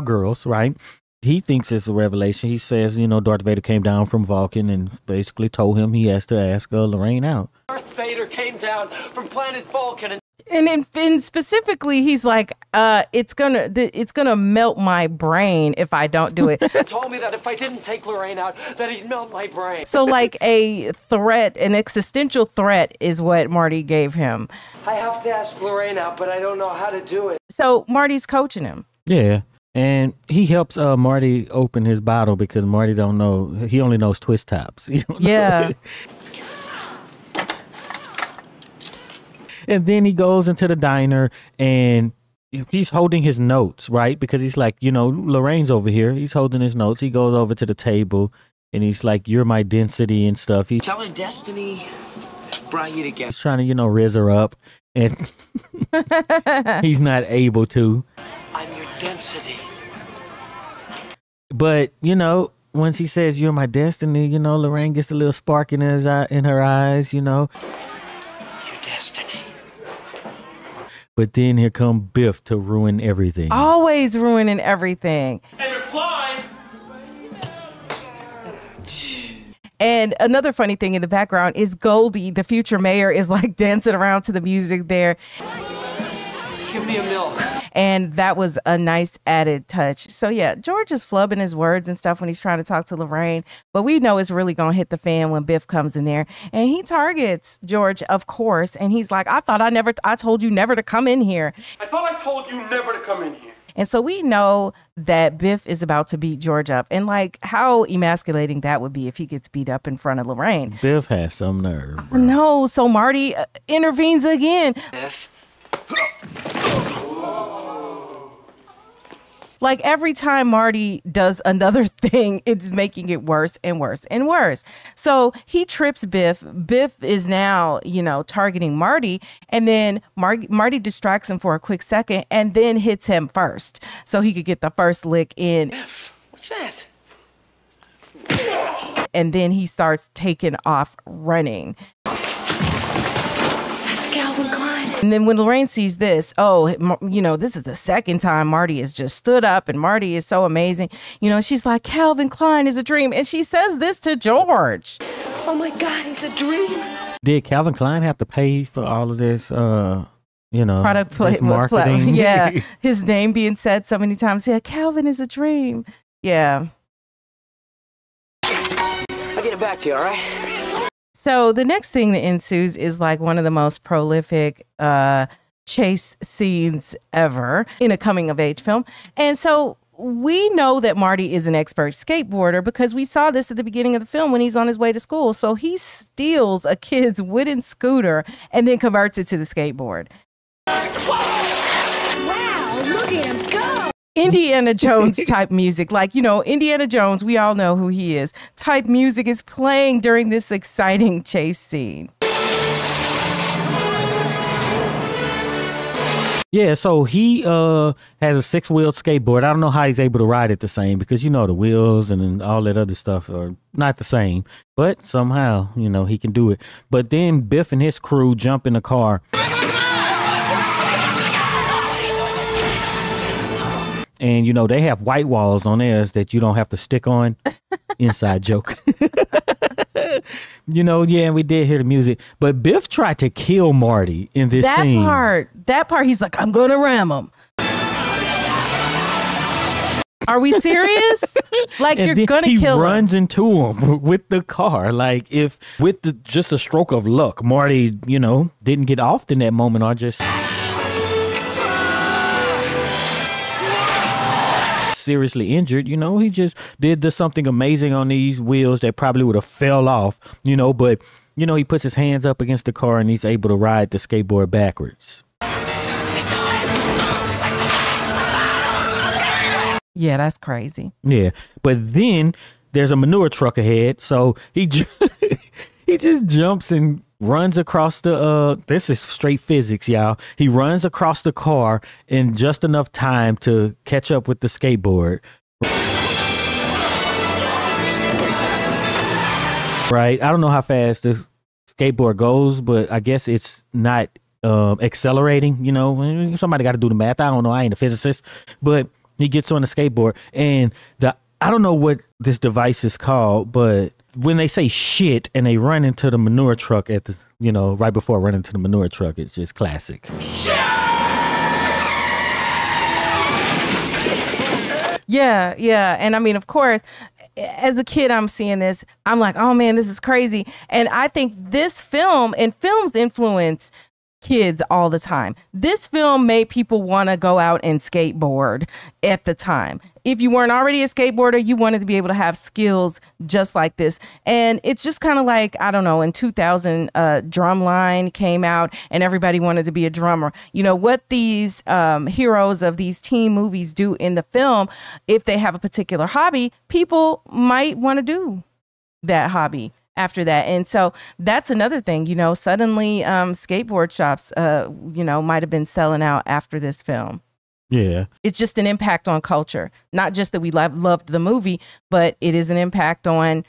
girls, right? He thinks it's a revelation. He says, Darth Vader came down from Vulcan and basically told him he has to ask Lorraine out. Darth Vader came down from planet Vulcan and specifically, he's like, it's gonna melt my brain if I don't do it. He told me that if I didn't take Lorraine out, that he'd melt my brain. So like a threat, an existential threat is what Marty gave him. I have to ask Lorraine out, but I don't know how to do it. So Marty's coaching him. Yeah. And he helps Marty open his bottle because Marty don't know. He only knows twist tops. Yeah. And then he goes into the diner and he's holding his notes, right? Because he's like, Lorraine's over here. He's holding his notes. He goes over to the table and he's like, you're my density and stuff. Tell her destiny brought you together. He's trying to, riz her up. And he's not able to. I'm your density. But, once he says, you're my destiny, Lorraine gets a little spark in her eyes, Your destiny. But then here come Biff to ruin everything. Always ruining everything. And McFly. And another funny thing in the background is Goldie, the future mayor, is like dancing around to the music there. Give me a milk. And that was a nice added touch. So yeah, George is flubbing his words and stuff when he's trying to talk to Lorraine, but we know it's really going to hit the fan when Biff comes in there and he targets George, of course. And he's like, I told you never to come in here. I thought I told you never to come in here. And so we know that Biff is about to beat George up. And like how emasculating that would be if he gets beat up in front of Lorraine. Biff has some nerve. Bro. No. So Marty intervenes again. Biff. Like every time Marty does another thing, it's making it worse and worse and worse. So he trips Biff. Biff is now, targeting Marty. And then Marty distracts him for a quick second and then hits him first. So he could get the first lick in. Biff, what's that? And then he starts taking off running. And then when Lorraine sees this, this is the second time Marty has just stood up and Marty is so amazing. She's like, Calvin Klein is a dream. And she says this to George. Oh my God, he's a dream. Did Calvin Klein have to pay for all of this, product this marketing? Yeah. His name being said so many times. Yeah, Calvin is a dream. Yeah. I'll get it back to you, all right? So the next thing that ensues is like one of the most prolific chase scenes ever in a coming of age film. And so we know that Marty is an expert skateboarder because we saw this at the beginning of the film when he's on his way to school. So he steals a kid's wooden scooter and then converts it to the skateboard. Wow, look at him go. Indiana Jones type music, like, Indiana Jones, we all know who he is, type music is playing during this exciting chase scene. Yeah, so he has a 6-wheeled skateboard. I don't know how he's able to ride it the same because, the wheels and all that other stuff are not the same. But somehow, he can do it. But then Biff and his crew jump in the car. And, they have white walls on theirs that you don't have to stick on. Inside joke. Yeah, we did hear the music. But Biff tried to kill Marty in this scene. That part, he's like, I'm going to ram him. Are we serious? Like, And you're then gonna kill He him. runs into him with the car. Like, if with just a stroke of luck, Marty, didn't get off in that moment, or just seriously injured, he just did something amazing on these wheels that probably would have fell off, but he puts his hands up against the car and he's able to ride the skateboard backwards. Yeah, that's crazy. Yeah, but then there's a manure truck ahead, so he he just jumps and runs across the this is straight physics, y'all. He runs across the car in just enough time to catch up with the skateboard. Right? I don't know how fast this skateboard goes, but I guess it's not accelerating, Somebody got to do the math. I don't know. I ain't a physicist, but he gets on the skateboard, and I don't know what this device is called, but when they say shit and they run into the manure truck at the, right before running into the manure truck, it's just classic. Yeah. And I mean, of course, as a kid, I'm seeing this. I'm like, oh man, this is crazy. And I think this film and films influence kids all the time. This film made people want to go out and skateboard at the time. If you weren't already a skateboarder, you wanted to be able to have skills just like this. And it's just kind of like, I don't know, in 2000, Drumline came out and everybody wanted to be a drummer. What these heroes of these teen movies do in the film, if they have a particular hobby, people might want to do that hobby after that. And so that's another thing, suddenly skateboard shops, might have been selling out after this film. Yeah. It's just an impact on culture. Not just that we loved the movie, but it is an impact on,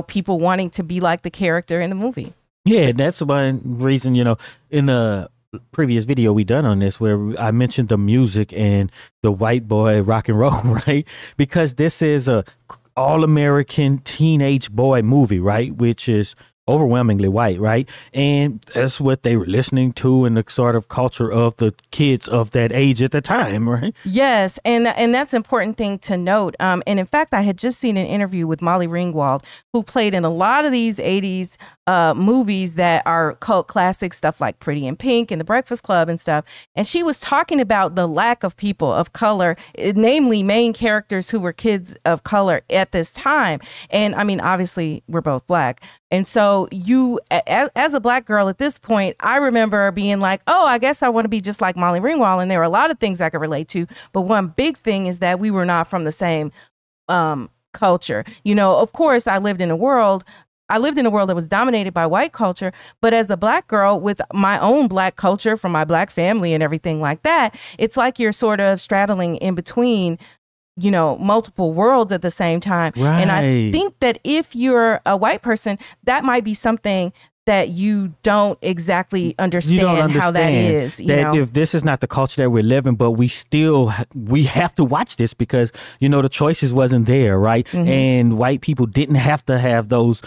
people wanting to be like the character in the movie. Yeah, that's one reason, in the previous video we done on this where I mentioned the music and the white boy rock and roll, right? Because this is a all-American teenage boy movie, right? Which is overwhelmingly white, right? And that's what they were listening to in the sort of culture of the kids of that age at the time, right? Yes, and that's an important thing to note. And in fact, I had just seen an interview with Molly Ringwald, who played in a lot of these 80s movies that are cult classics, stuff like Pretty in Pink and The Breakfast Club and stuff. And she was talking about the lack of people of color, namely main characters who were kids of color at this time. And I mean, obviously, we're both Black. And so you, as a Black girl at this point, I remember being like, oh, I guess I want to be just like Molly Ringwald. And there were a lot of things I could relate to. But one big thing is that we were not from the same culture. Of course, I lived in a world that was dominated by white culture. But as a Black girl with my own Black culture from my Black family and everything like that, it's like you're sort of straddling in between multiple worlds at the same time. Right. And I think that if you're a white person, that might be something that you don't exactly understand how that is. If this is not the culture that we're living, but we have to watch this because, the choices wasn't there, right? Mm-hmm. And white people didn't have to have those,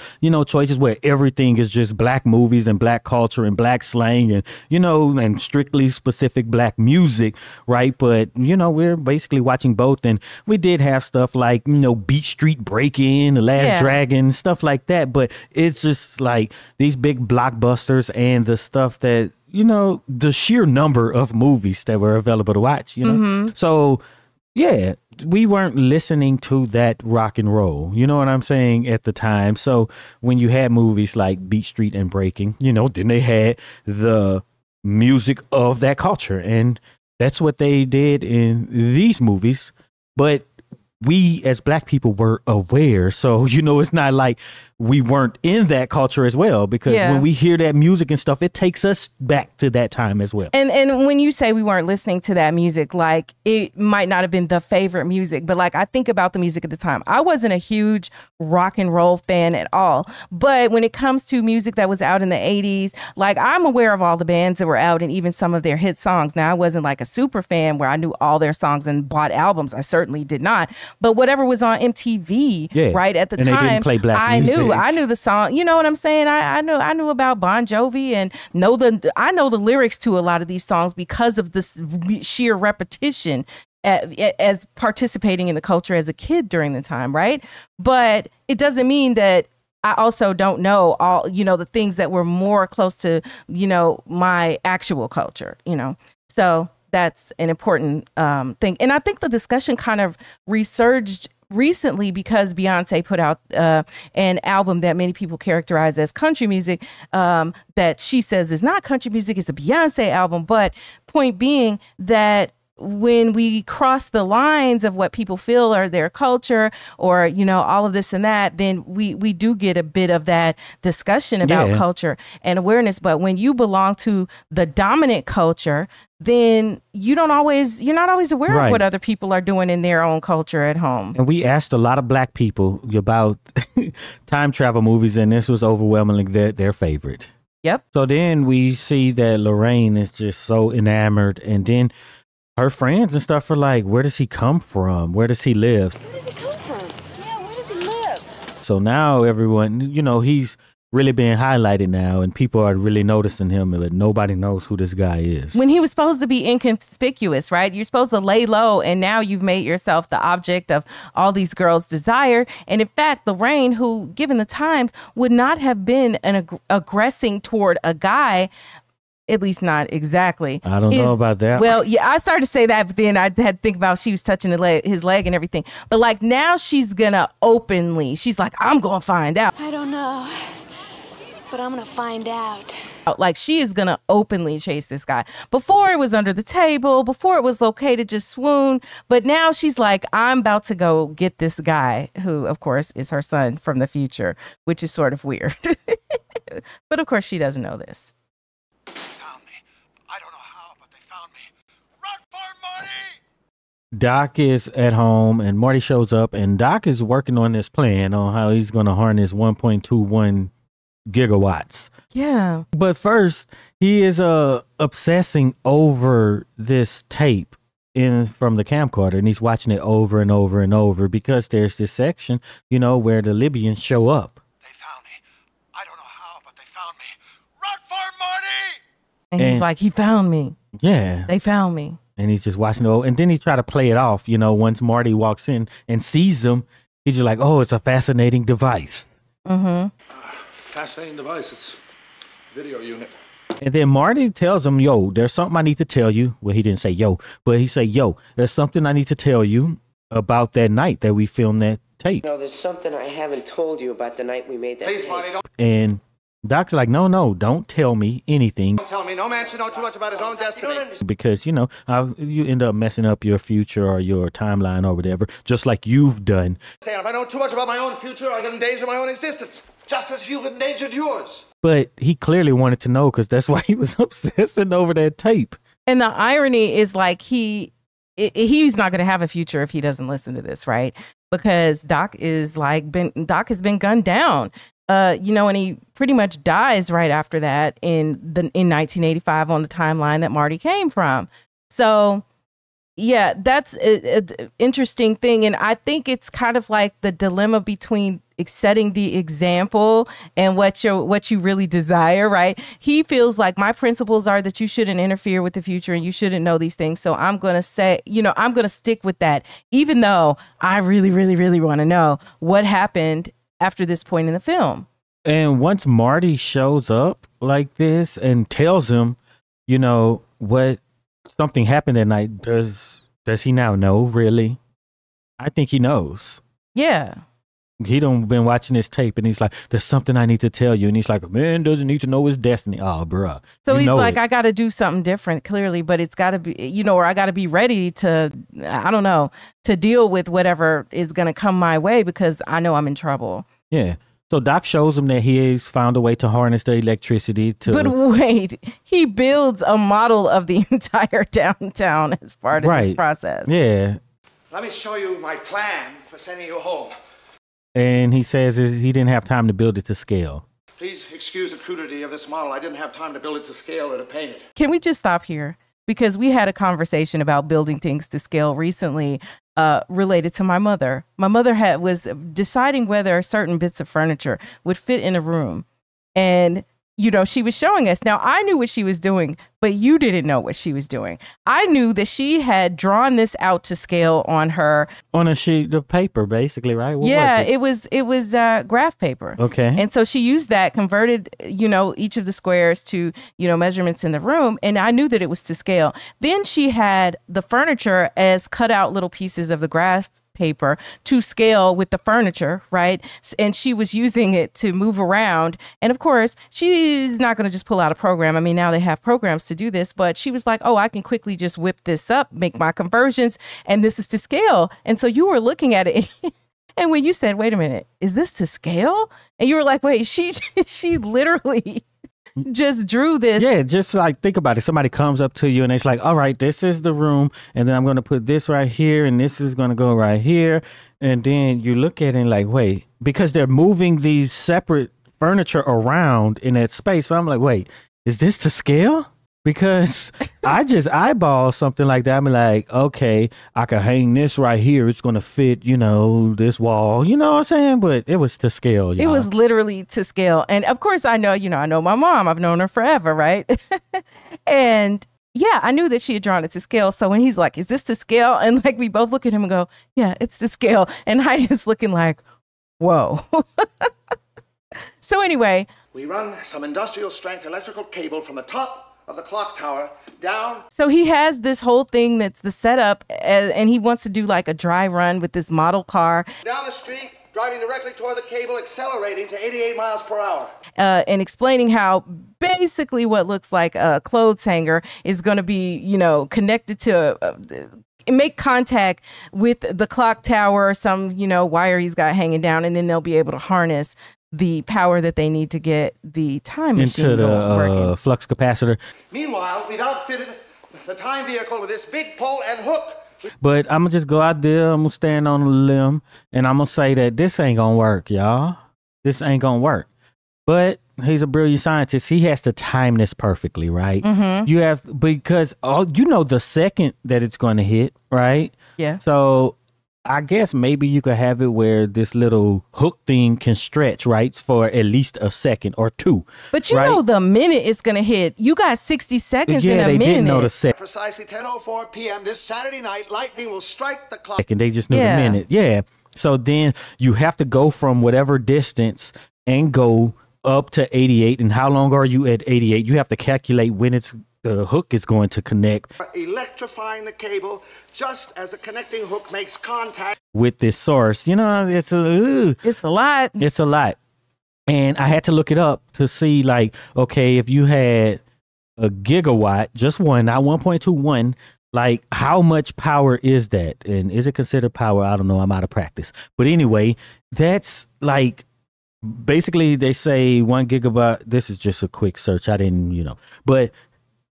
choices where everything is just Black movies and Black culture and Black slang and, and strictly specific Black music, right? But, we're basically watching both. And we did have stuff like, Beat Street Break-In, The Last Dragon, stuff like that. But it's just like these big blockbusters and the stuff that the sheer number of movies that were available to watch, Mm-hmm. So yeah, we weren't listening to that rock and roll, you know what I'm saying, at the time. So when you had movies like Beat Street and Breaking, then they had the music of that culture, and that's what they did in these movies. But we as Black people were aware, so it's not like we weren't in that culture as well, because when we hear that music and stuff, it takes us back to that time as well. And when you say we weren't listening to that music, like, it might not have been the favorite music, but like, I think about the music at the time. I wasn't a huge rock and roll fan at all, but when it comes to music that was out in the 80s, like, I'm aware of all the bands that were out and even some of their hit songs. Now, I wasn't like a super fan where I knew all their songs and bought albums. I certainly did not. But whatever was on MTV, right at the time, they didn't play Black music. I knew the song. You know what I'm saying? I knew about Bon Jovi and I know the lyrics to a lot of these songs because of this sheer repetition as participating in the culture as a kid during the time, right? But it doesn't mean that I also don't know all, the things that were more close to, my actual culture, So that's an important thing. And I think the discussion kind of resurged recently because Beyonce put out an album that many people characterize as country music, that she says is not country music, it's a Beyonce album. But point being that when we cross the lines of what people feel are their culture or, all of this and that, then we do get a bit of that discussion about culture and awareness. But when you belong to the dominant culture, then you're not always aware of what other people are doing in their own culture at home. And we asked a lot of black people about time travel movies, and this was overwhelmingly their favorite. Yep. So then we see that Lorraine is just so enamored, and then her friends and stuff are like, where does he come from? Where does he live? Where does he come from? Yeah, where does he live? So now everyone, he's really being highlighted now, and people are really noticing him, but nobody knows who this guy is. When he was supposed to be inconspicuous, right? You're supposed to lay low, and now you've made yourself the object of all these girls' desire. And in fact, Lorraine, who, given the times, would not have been an aggressing toward a guy, at least not exactly. I don't know about that. Well, yeah, I started to say that, but then I had to think about she was touching his leg and everything. But like now she's gonna openly, she's like, I'm gonna find out. I don't know, but I'm gonna find out. Like she is gonna openly chase this guy. Before it was under the table, before it was okay to just swoon, but now she's like, I'm about to go get this guy, who of course is her son from the future, which is sort of weird. But of course she doesn't know this. Doc is at home and Marty shows up, and Doc is working on this plan on how he's going to harness 1.21 gigawatts. Yeah. But first, he is obsessing over this tape from the camcorder, and he's watching it over and over and over because there's this section, where the Libyans show up. They found me. I don't know how, but they found me. Run for it, Marty! And he's like, he found me. Yeah. They found me. And he's just watching it. And then he try to play it off, once Marty walks in and sees him, he's just like, oh, it's a fascinating device. Mm-hmm. Fascinating device. It's a video unit. And then Marty tells him, yo, there's something I need to tell you. Well, he didn't say yo, but he said, yo, there's something I need to tell you about that night that we filmed that tape. No, there's something I haven't told you about the night we made that Please, tape. Marty, don't. And Doc's like, no, don't tell me anything. Don't tell me. No man should know too much about his own destiny. Because, you end up messing up your future or your timeline or whatever, just like you've done. If I know too much about my own future, I can endanger my own existence, just as you've endangered yours. But he clearly wanted to know because that's why he was obsessing over that tape. And the irony is like he's not going to have a future if he doesn't listen to this, right? Because Doc has been gunned down. And he pretty much dies right after that in 1985 on the timeline that Marty came from. So, yeah, that's an interesting thing. And I think it's kind of like the dilemma between setting the example and what you really desire, right? He feels like my principles are that you shouldn't interfere with the future and you shouldn't know these things. So I'm going to say, I'm going to stick with that, even though I really, really, really want to know what happened after this point in the film. And once Marty shows up like this and tells him, what something happened that night, does he now know, really? I think he knows. Yeah. He done been watching this tape and he's like, there's something I need to tell you. And he's like, a man doesn't need to know his destiny. Oh, bruh. So he's like, I got to do something different, clearly, but it's got to be, or I got to be ready to, I don't know, to deal with whatever is going to come my way because I know I'm in trouble. Yeah. So Doc shows him that he has found a way to harness the electricity to... But wait, he builds a model of the entire downtown as part of this process. Yeah. Let me show you my plan for sending you home. And he says he didn't have time to build it to scale. Please excuse the crudity of this model. I didn't have time to build it to scale or to paint it. Can we just stop here? Because we had a conversation about building things to scale recently related to my mother. My mother was deciding whether certain bits of furniture would fit in a room. And, she was showing us. Now, I knew what she was doing, but you didn't know what she was doing. I knew that she had drawn this out to scale on her. On a sheet of paper, basically, right? What was it was graph paper. Okay. And so she used that, converted, each of the squares to, measurements in the room. And I knew that it was to scale. Then she had the furniture as cut out little pieces of the graph paper to scale with the furniture, right? And she was using it to move around. And of course, she's not going to just pull out a program. I mean, now they have programs to do this, but she was like, oh, I can quickly just whip this up, make my conversions, and this is to scale. And so you were looking at it. And when you said, wait a minute, is this to scale? And you were like, wait, she literally just drew this. Yeah, just like think about it. Somebody comes up to you and it's like, all right, this is the room. And then I'm going to put this right here. And this is going to go right here. And then you look at it and like, wait, because they're moving these separate furniture around in that space. So I'm like, wait, is this to scale? Because I just eyeball something like that. I'm like, okay, I can hang this right here. It's going to fit, this wall. You know what I'm saying? But it was to scale. Y'all. It was literally to scale. And of course, I know my mom. I've known her forever, right? And yeah, I knew that she had drawn it to scale. So when he's like, is this to scale? And like we both look at him and go, yeah, it's to scale. And Heidi's looking like, whoa. So anyway. We run some industrial strength electrical cable from the top of the clock tower down. So he has this whole thing that's the setup, and he wants to do like a dry run with this model car. Down the street, driving directly toward the cable, accelerating to 88 miles per hour. And explaining how basically what looks like a clothes hanger is going to be, connected to make contact with the clock tower, some, wire he's got hanging down, and then they'll be able to harness the power that they need to get the time machine into the flux capacitor. Meanwhile, we've outfitted the time vehicle with this big pole and hook. But I'm going to just go out there, I'm going to stand on a limb, and I'm going to say that this ain't going to work, y'all. This ain't going to work. But he's a brilliant scientist. He has to time this perfectly, right? Mm-hmm. You have, because the second that it's going to hit, right? Yeah. So I guess maybe you could have it where this little hook thing can stretch, right, for at least a second or two. But the minute it's going to hit, you got 60 seconds in a minute. Yeah, they didn't know the second. Precisely 10:04 p.m. this Saturday night, lightning will strike the clock. And they just knew the minute. Yeah. So then you have to go from whatever distance and go up to 88. And how long are you at 88? You have to calculate when the hook is going to connect. Electrifying the cable just as the connecting hook makes contact with this source. It's a lot. It's a lot. And I had to look it up to see, like, okay, if you had a gigawatt, just one, not 1.21, like how much power is that? And is it considered power? I don't know. I'm out of practice. But anyway, that's like, basically they say 1 gigawatt. This is just a quick search. I didn't, but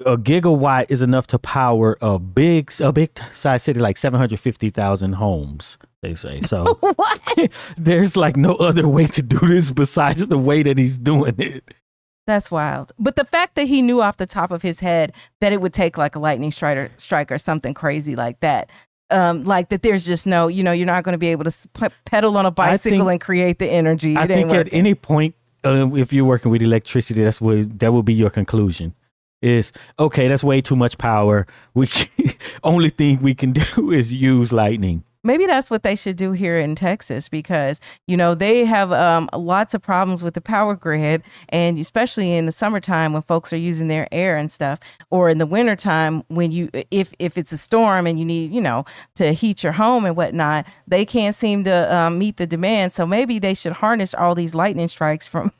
a gigawatt is enough to power a big size city, like 750,000 homes, they say. So what? There's like no other way to do this besides the way that he's doing it. That's wild. But the fact that he knew off the top of his head that it would take like a lightning strike or something crazy like that. Like that there's just no, you're not going to be able to pedal on a bicycle and create the energy. I think at any point, if you're working with electricity, that will be your conclusion. Is okay, that's way too much power. Only thing we can do is use lightning. Maybe that's what they should do here in Texas because, they have lots of problems with the power grid. And especially in the summertime when folks are using their air and stuff, or in the wintertime when if it's a storm and you need, to heat your home and whatnot, they can't seem to meet the demand. So maybe they should harness all these lightning strikes from.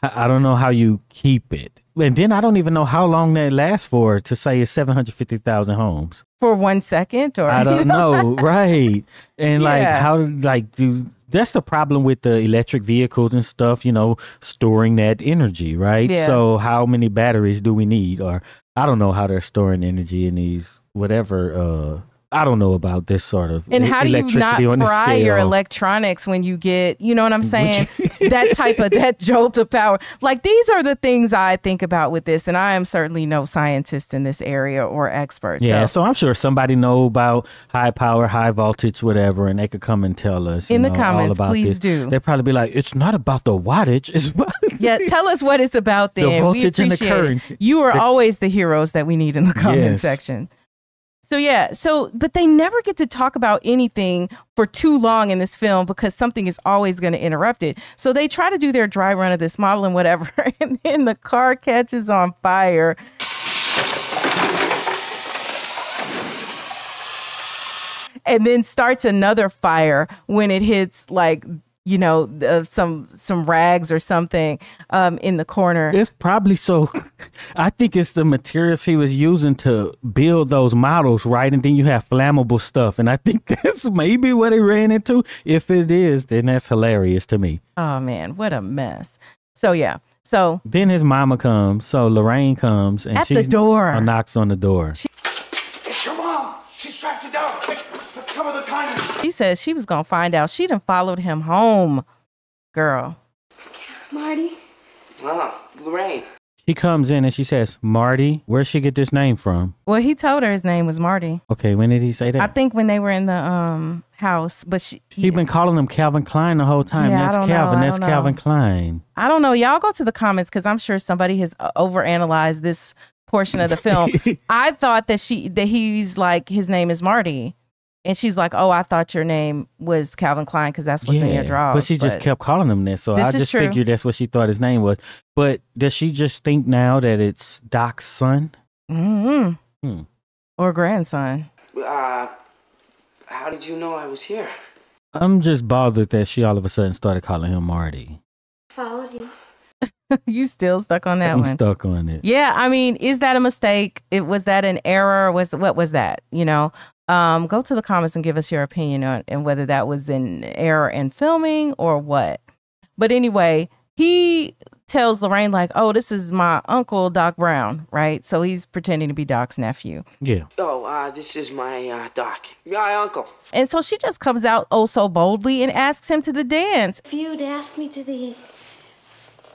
I don't know how you keep it. And then I don't even know how long that lasts for to say it's 750,000 homes. For 1 second? Or I don't know. Right. And that's the problem with the electric vehicles and stuff, storing that energy, right? Yeah. So how many batteries do we need? Or I don't know how they're storing energy in these, whatever. I don't know about this sort of and how do you not electricity on the fry your scale. electronics when you get, you know what I'm saying? that jolt of power. Like, these are the things I think about with this, and I am certainly no scientist in this area or expert. Yeah, so I'm sure somebody know about high power, high voltage, whatever, and they could come and tell us in the all comments. about Please this. do. They'd probably be like, it's not about the wattage. It's about yeah, tell us what it's about then. The voltage we and the appreciate current. it. You are always the heroes that we need in the comment section. So but they never get to talk about anything for too long in this film because something is always going to interrupt it. So they try to do their dry run of this model and whatever, and then the car catches on fire. And then starts another fire when it hits, like, you know, some rags or something in the corner. It's probably so. I think it's the materials he was using to build those models, right? And then you have flammable stuff. And I think that's maybe what he ran into. If it is, then that's hilarious to me. Oh, man, what a mess. So, yeah. So then his mama comes. So Lorraine comes and at the door knocks on the door. It's your mom. She's tracked you down. Let's cover the timing. She says she was going to find out. She done followed him home. Girl. Marty? Lorraine. She comes in and she says, Marty, where'd she get this name from? Well, he told her his name was Marty. Okay, when did he say that? I think when they were in the house, but she's been calling him Calvin Klein the whole time. Yeah, that's Calvin. That's Calvin Klein. I don't know. Y'all go to the comments because I'm sure somebody has overanalyzed this portion of the film. I thought that he's like, his name is Marty. And she's like, oh, I thought your name was Calvin Klein because that's what's in your drawers. But she just kept calling him that. So I just figured that's what she thought his name was. But does she just think now that it's Doc's son? Mm-hmm. Or grandson. How did you know I was here? I'm just bothered that she all of a sudden started calling him Marty. Followed you. You still stuck on that one? I'm stuck on it. Yeah, I mean, is that a mistake? Was that an error? What was that? You know, go to the comments and give us your opinion on and whether that was an error in filming or what. But anyway, he tells Lorraine like, "Oh, this is my uncle Doc Brown," right? So he's pretending to be Doc's nephew. Yeah. Oh, this is my Doc, my uncle. And so she just comes out oh so boldly and asks him to the dance. If you'd asked me to the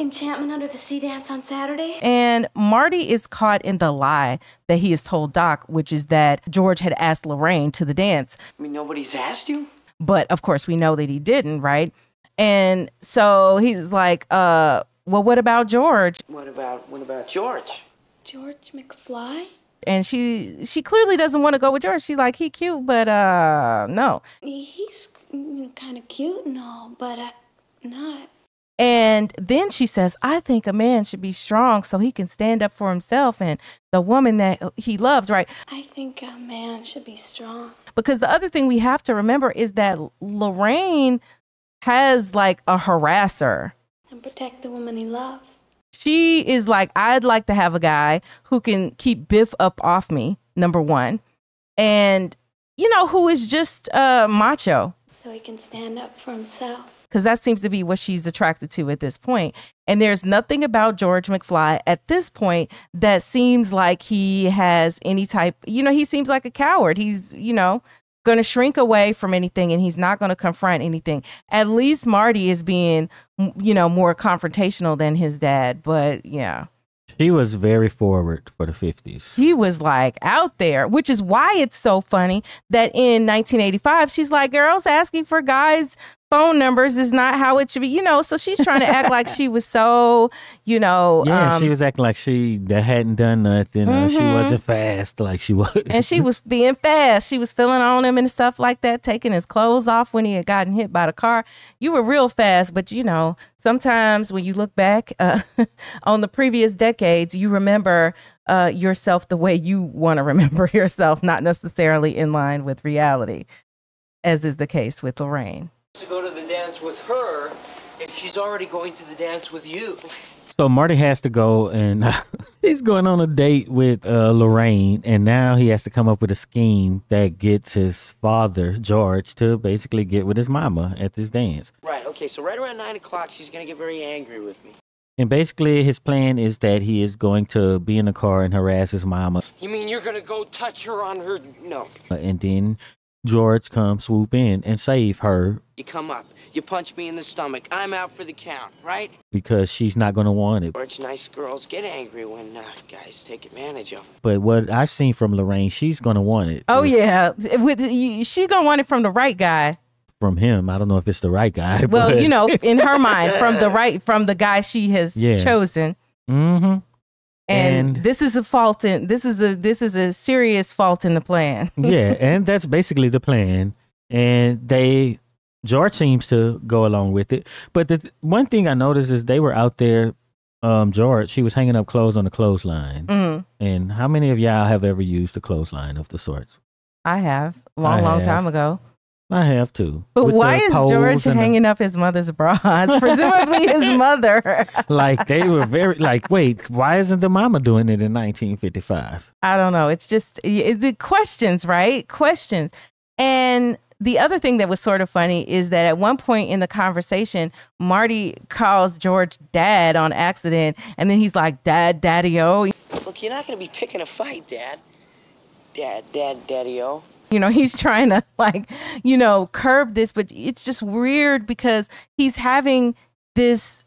Enchantment Under the Sea dance on Saturday. And Marty is caught in the lie that he has told Doc, which is that George had asked Lorraine to the dance. I mean, nobody's asked you? But of course we know that he didn't, right? And so he's like, well, what about George? What about George? George McFly? And she clearly doesn't want to go with George. She's like, he cute, but no. He's kind of cute and all, but not. And then she says, I think a man should be strong so he can stand up for himself and the woman that he loves, right? I think a man should be strong. Because the other thing we have to remember is that Lorraine has like a harasser. And protect the woman he loves. She is like, I'd like to have a guy who can keep Biff up off me, number one. And, you know, who is just macho. So he can stand up for himself. Because that seems to be what she's attracted to at this point. And there's nothing about George McFly at this point that seems like he has any type, you know, he seems like a coward. He's, you know, going to shrink away from anything and he's not going to confront anything. At least Marty is being, you know, more confrontational than his dad. But yeah. She was very forward for the 50s. She was like out there, which is why it's so funny that in 1985, she's like, girls asking for guys' phone numbers is not how it should be, you know. So she's trying to act like she was so, you know. Yeah, she was acting like she hadn't done nothing. She wasn't fast like she was. And she was being fast. She was filling on him and stuff like that, taking his clothes off when he had gotten hit by the car. You were real fast, but you know, sometimes when you look back on the previous decades, you remember yourself the way you want to remember yourself, not necessarily in line with reality, as is the case with Lorraine. To go to the dance with her if she's already going to the dance with you. So Marty has to go and he's going on a date with Lorraine, and now he has to come up with a scheme that gets his father, George, to basically get with his mama at this dance. Right, okay, so right around 9 o'clock, she's going to get very angry with me. And basically, his plan is that he is going to be in the car and harass his mama. You mean you're gonna go touch her on her... No. And then George comes swoop in and save her. You come up. You punch me in the stomach. I'm out for the count, right? Because she's not going to want it. George, nice girls get angry when guys take advantage of them. But what I've seen from Lorraine, she's going to want it. Oh, yeah. She's going to want it from the right guy. From him. I don't know if it's the right guy. Well, but... you know, in her mind, from the guy she has chosen. Mm-hmm. And this is a fault this is a serious fault in the plan. Yeah, and that's basically the plan. And George seems to go along with it. But the one thing I noticed is they were out there, George, he was hanging up clothes on the clothesline. Mm-hmm. And how many of y'all have ever used a clothesline of the sorts? I have. Long time ago. I have too. But why is George hanging up his mother's bras? Presumably his mother. Like they were wait, why isn't the mama doing it in 1955? I don't know. It's just the questions, right? Questions. And the other thing that was sort of funny is that at one point in the conversation, Marty calls George dad on accident. And then he's like, daddy-o. Look, you're not going to be picking a fight, Dad. Daddy-o. You know, he's trying to curb this, but it's just weird because he's having this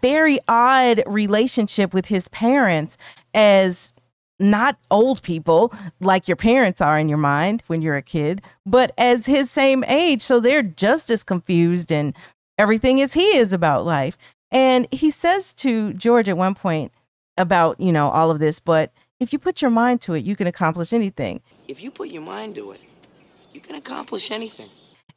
very odd relationship with his parents as not old people like your parents are in your mind when you're a kid, but as his same age. So they're just as confused and everything as he is about life. And he says to George at one point about, all of this, but if you put your mind to it, you can accomplish anything. If you put your mind to it, you can accomplish anything.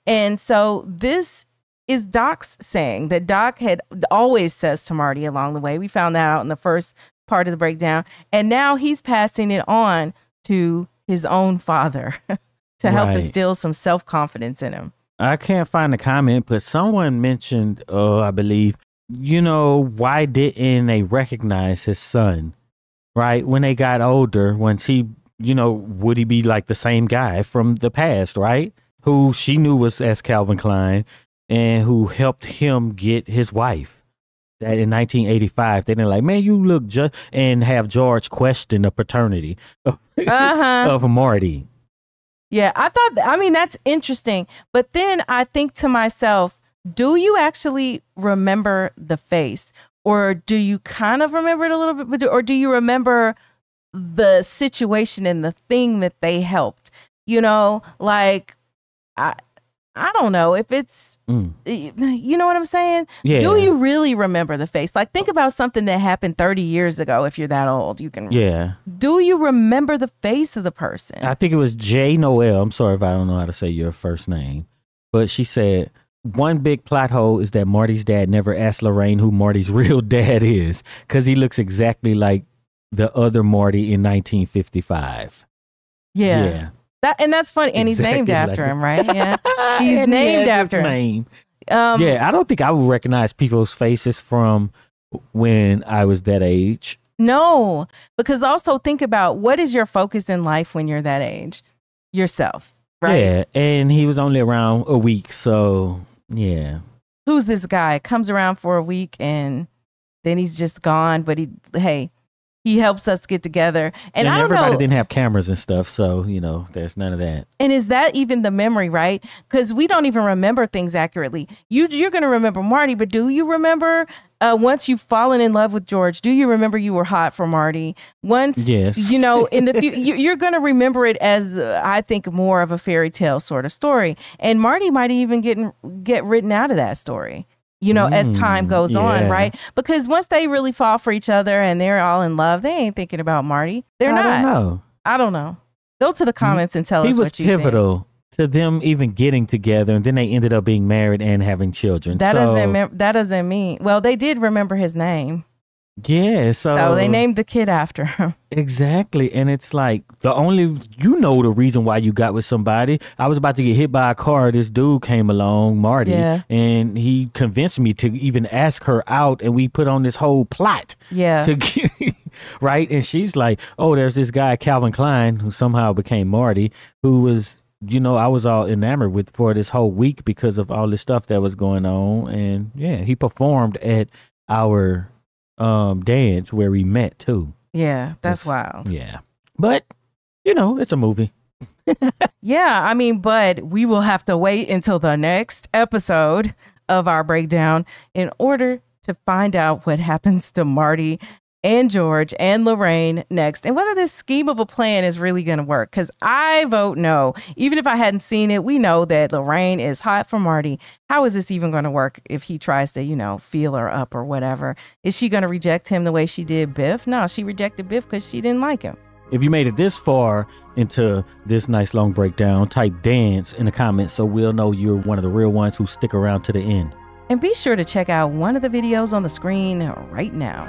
And so this is Doc's saying that Doc had always says to Marty along the way. We found that out in the first part of the breakdown. And now he's passing it on to his own father to help instill some self-confidence in him. I can't find the comment, but someone mentioned, I believe, why didn't they recognize his son? Right? When they got older, once he, would he be like the same guy from the past, right? Who she knew was as Calvin Klein and who helped him get his wife. That in 1985, they didn't like, man, you look just, and have George question the paternity of Marty. Yeah, that's interesting. But then I think to myself, do you actually remember the face? Or do you kind of remember it a little bit? Or do you remember the situation and the thing that they helped? I don't know if it's, you know what I'm saying? Yeah. Do you really remember the face? Like, think about something that happened 30 years ago. If you're that old, you can. Yeah. Do you remember the face of the person? I think it was J. Noel. I'm sorry if I don't know how to say your first name. But she said, one big plot hole is that Marty's dad never asked Lorraine who Marty's real dad is, because he looks exactly like the other Marty in 1955. Yeah. That's funny. And exactly he's named after him, right? Yeah. He's and named he after him. Name. I don't think I would recognize people's faces from when I was that age. No, because also think about what is your focus in life when you're that age? Yourself, right? Yeah, and he was only around a week, so yeah. Who's this guy? Comes around for a week and then he's just gone, but he helps us get together. And I don't know. Everybody didn't have cameras and stuff, so, there's none of that. And is that even the memory, right? Because we don't even remember things accurately. You're going to remember Marty, but do you remember once you've fallen in love with George, do you remember you were hot for Marty? Once, yes. In the you're going to remember it as, I think, more of a fairy tale sort of story. And Marty might even get written out of that story. As time goes on, right? Because once they really fall for each other and they're all in love, they ain't thinking about Marty. They're not. I don't know. Go to the comments and tell us what you think. He was pivotal to them even getting together, and then they ended up being married and having children. That doesn't mean. Well, they did remember his name. Yeah, so they named the kid after him. Exactly. And it's like the reason why you got with somebody. I was about to get hit by a car. This dude came along, Marty, and he convinced me to even ask her out, and we put on this whole plot. Yeah. To get, right? And she's like, oh, there's this guy, Calvin Klein, who somehow became Marty, who was, I was all enamored with for this whole week because of all this stuff that was going on. And yeah, he performed at our dance where we met too. Yeah, that's wild. Yeah. But, you know, it's a movie. Yeah, I mean, but we will have to wait until the next episode of our breakdown in order to find out what happens to Marty and George and Lorraine next, and whether this scheme of a plan is really going to work. Because I vote no. Even if I hadn't seen it, we know that Lorraine is hot for Marty. How is this even going to work if he tries to, you know, feel her up or whatever? Is she going to reject him the way she did Biff? No, she rejected Biff because she didn't like him. If you made it this far into this nice long breakdown, type dance in the comments so we'll know you're one of the real ones who stick around to the end. And be sure to check out one of the videos on the screen right now.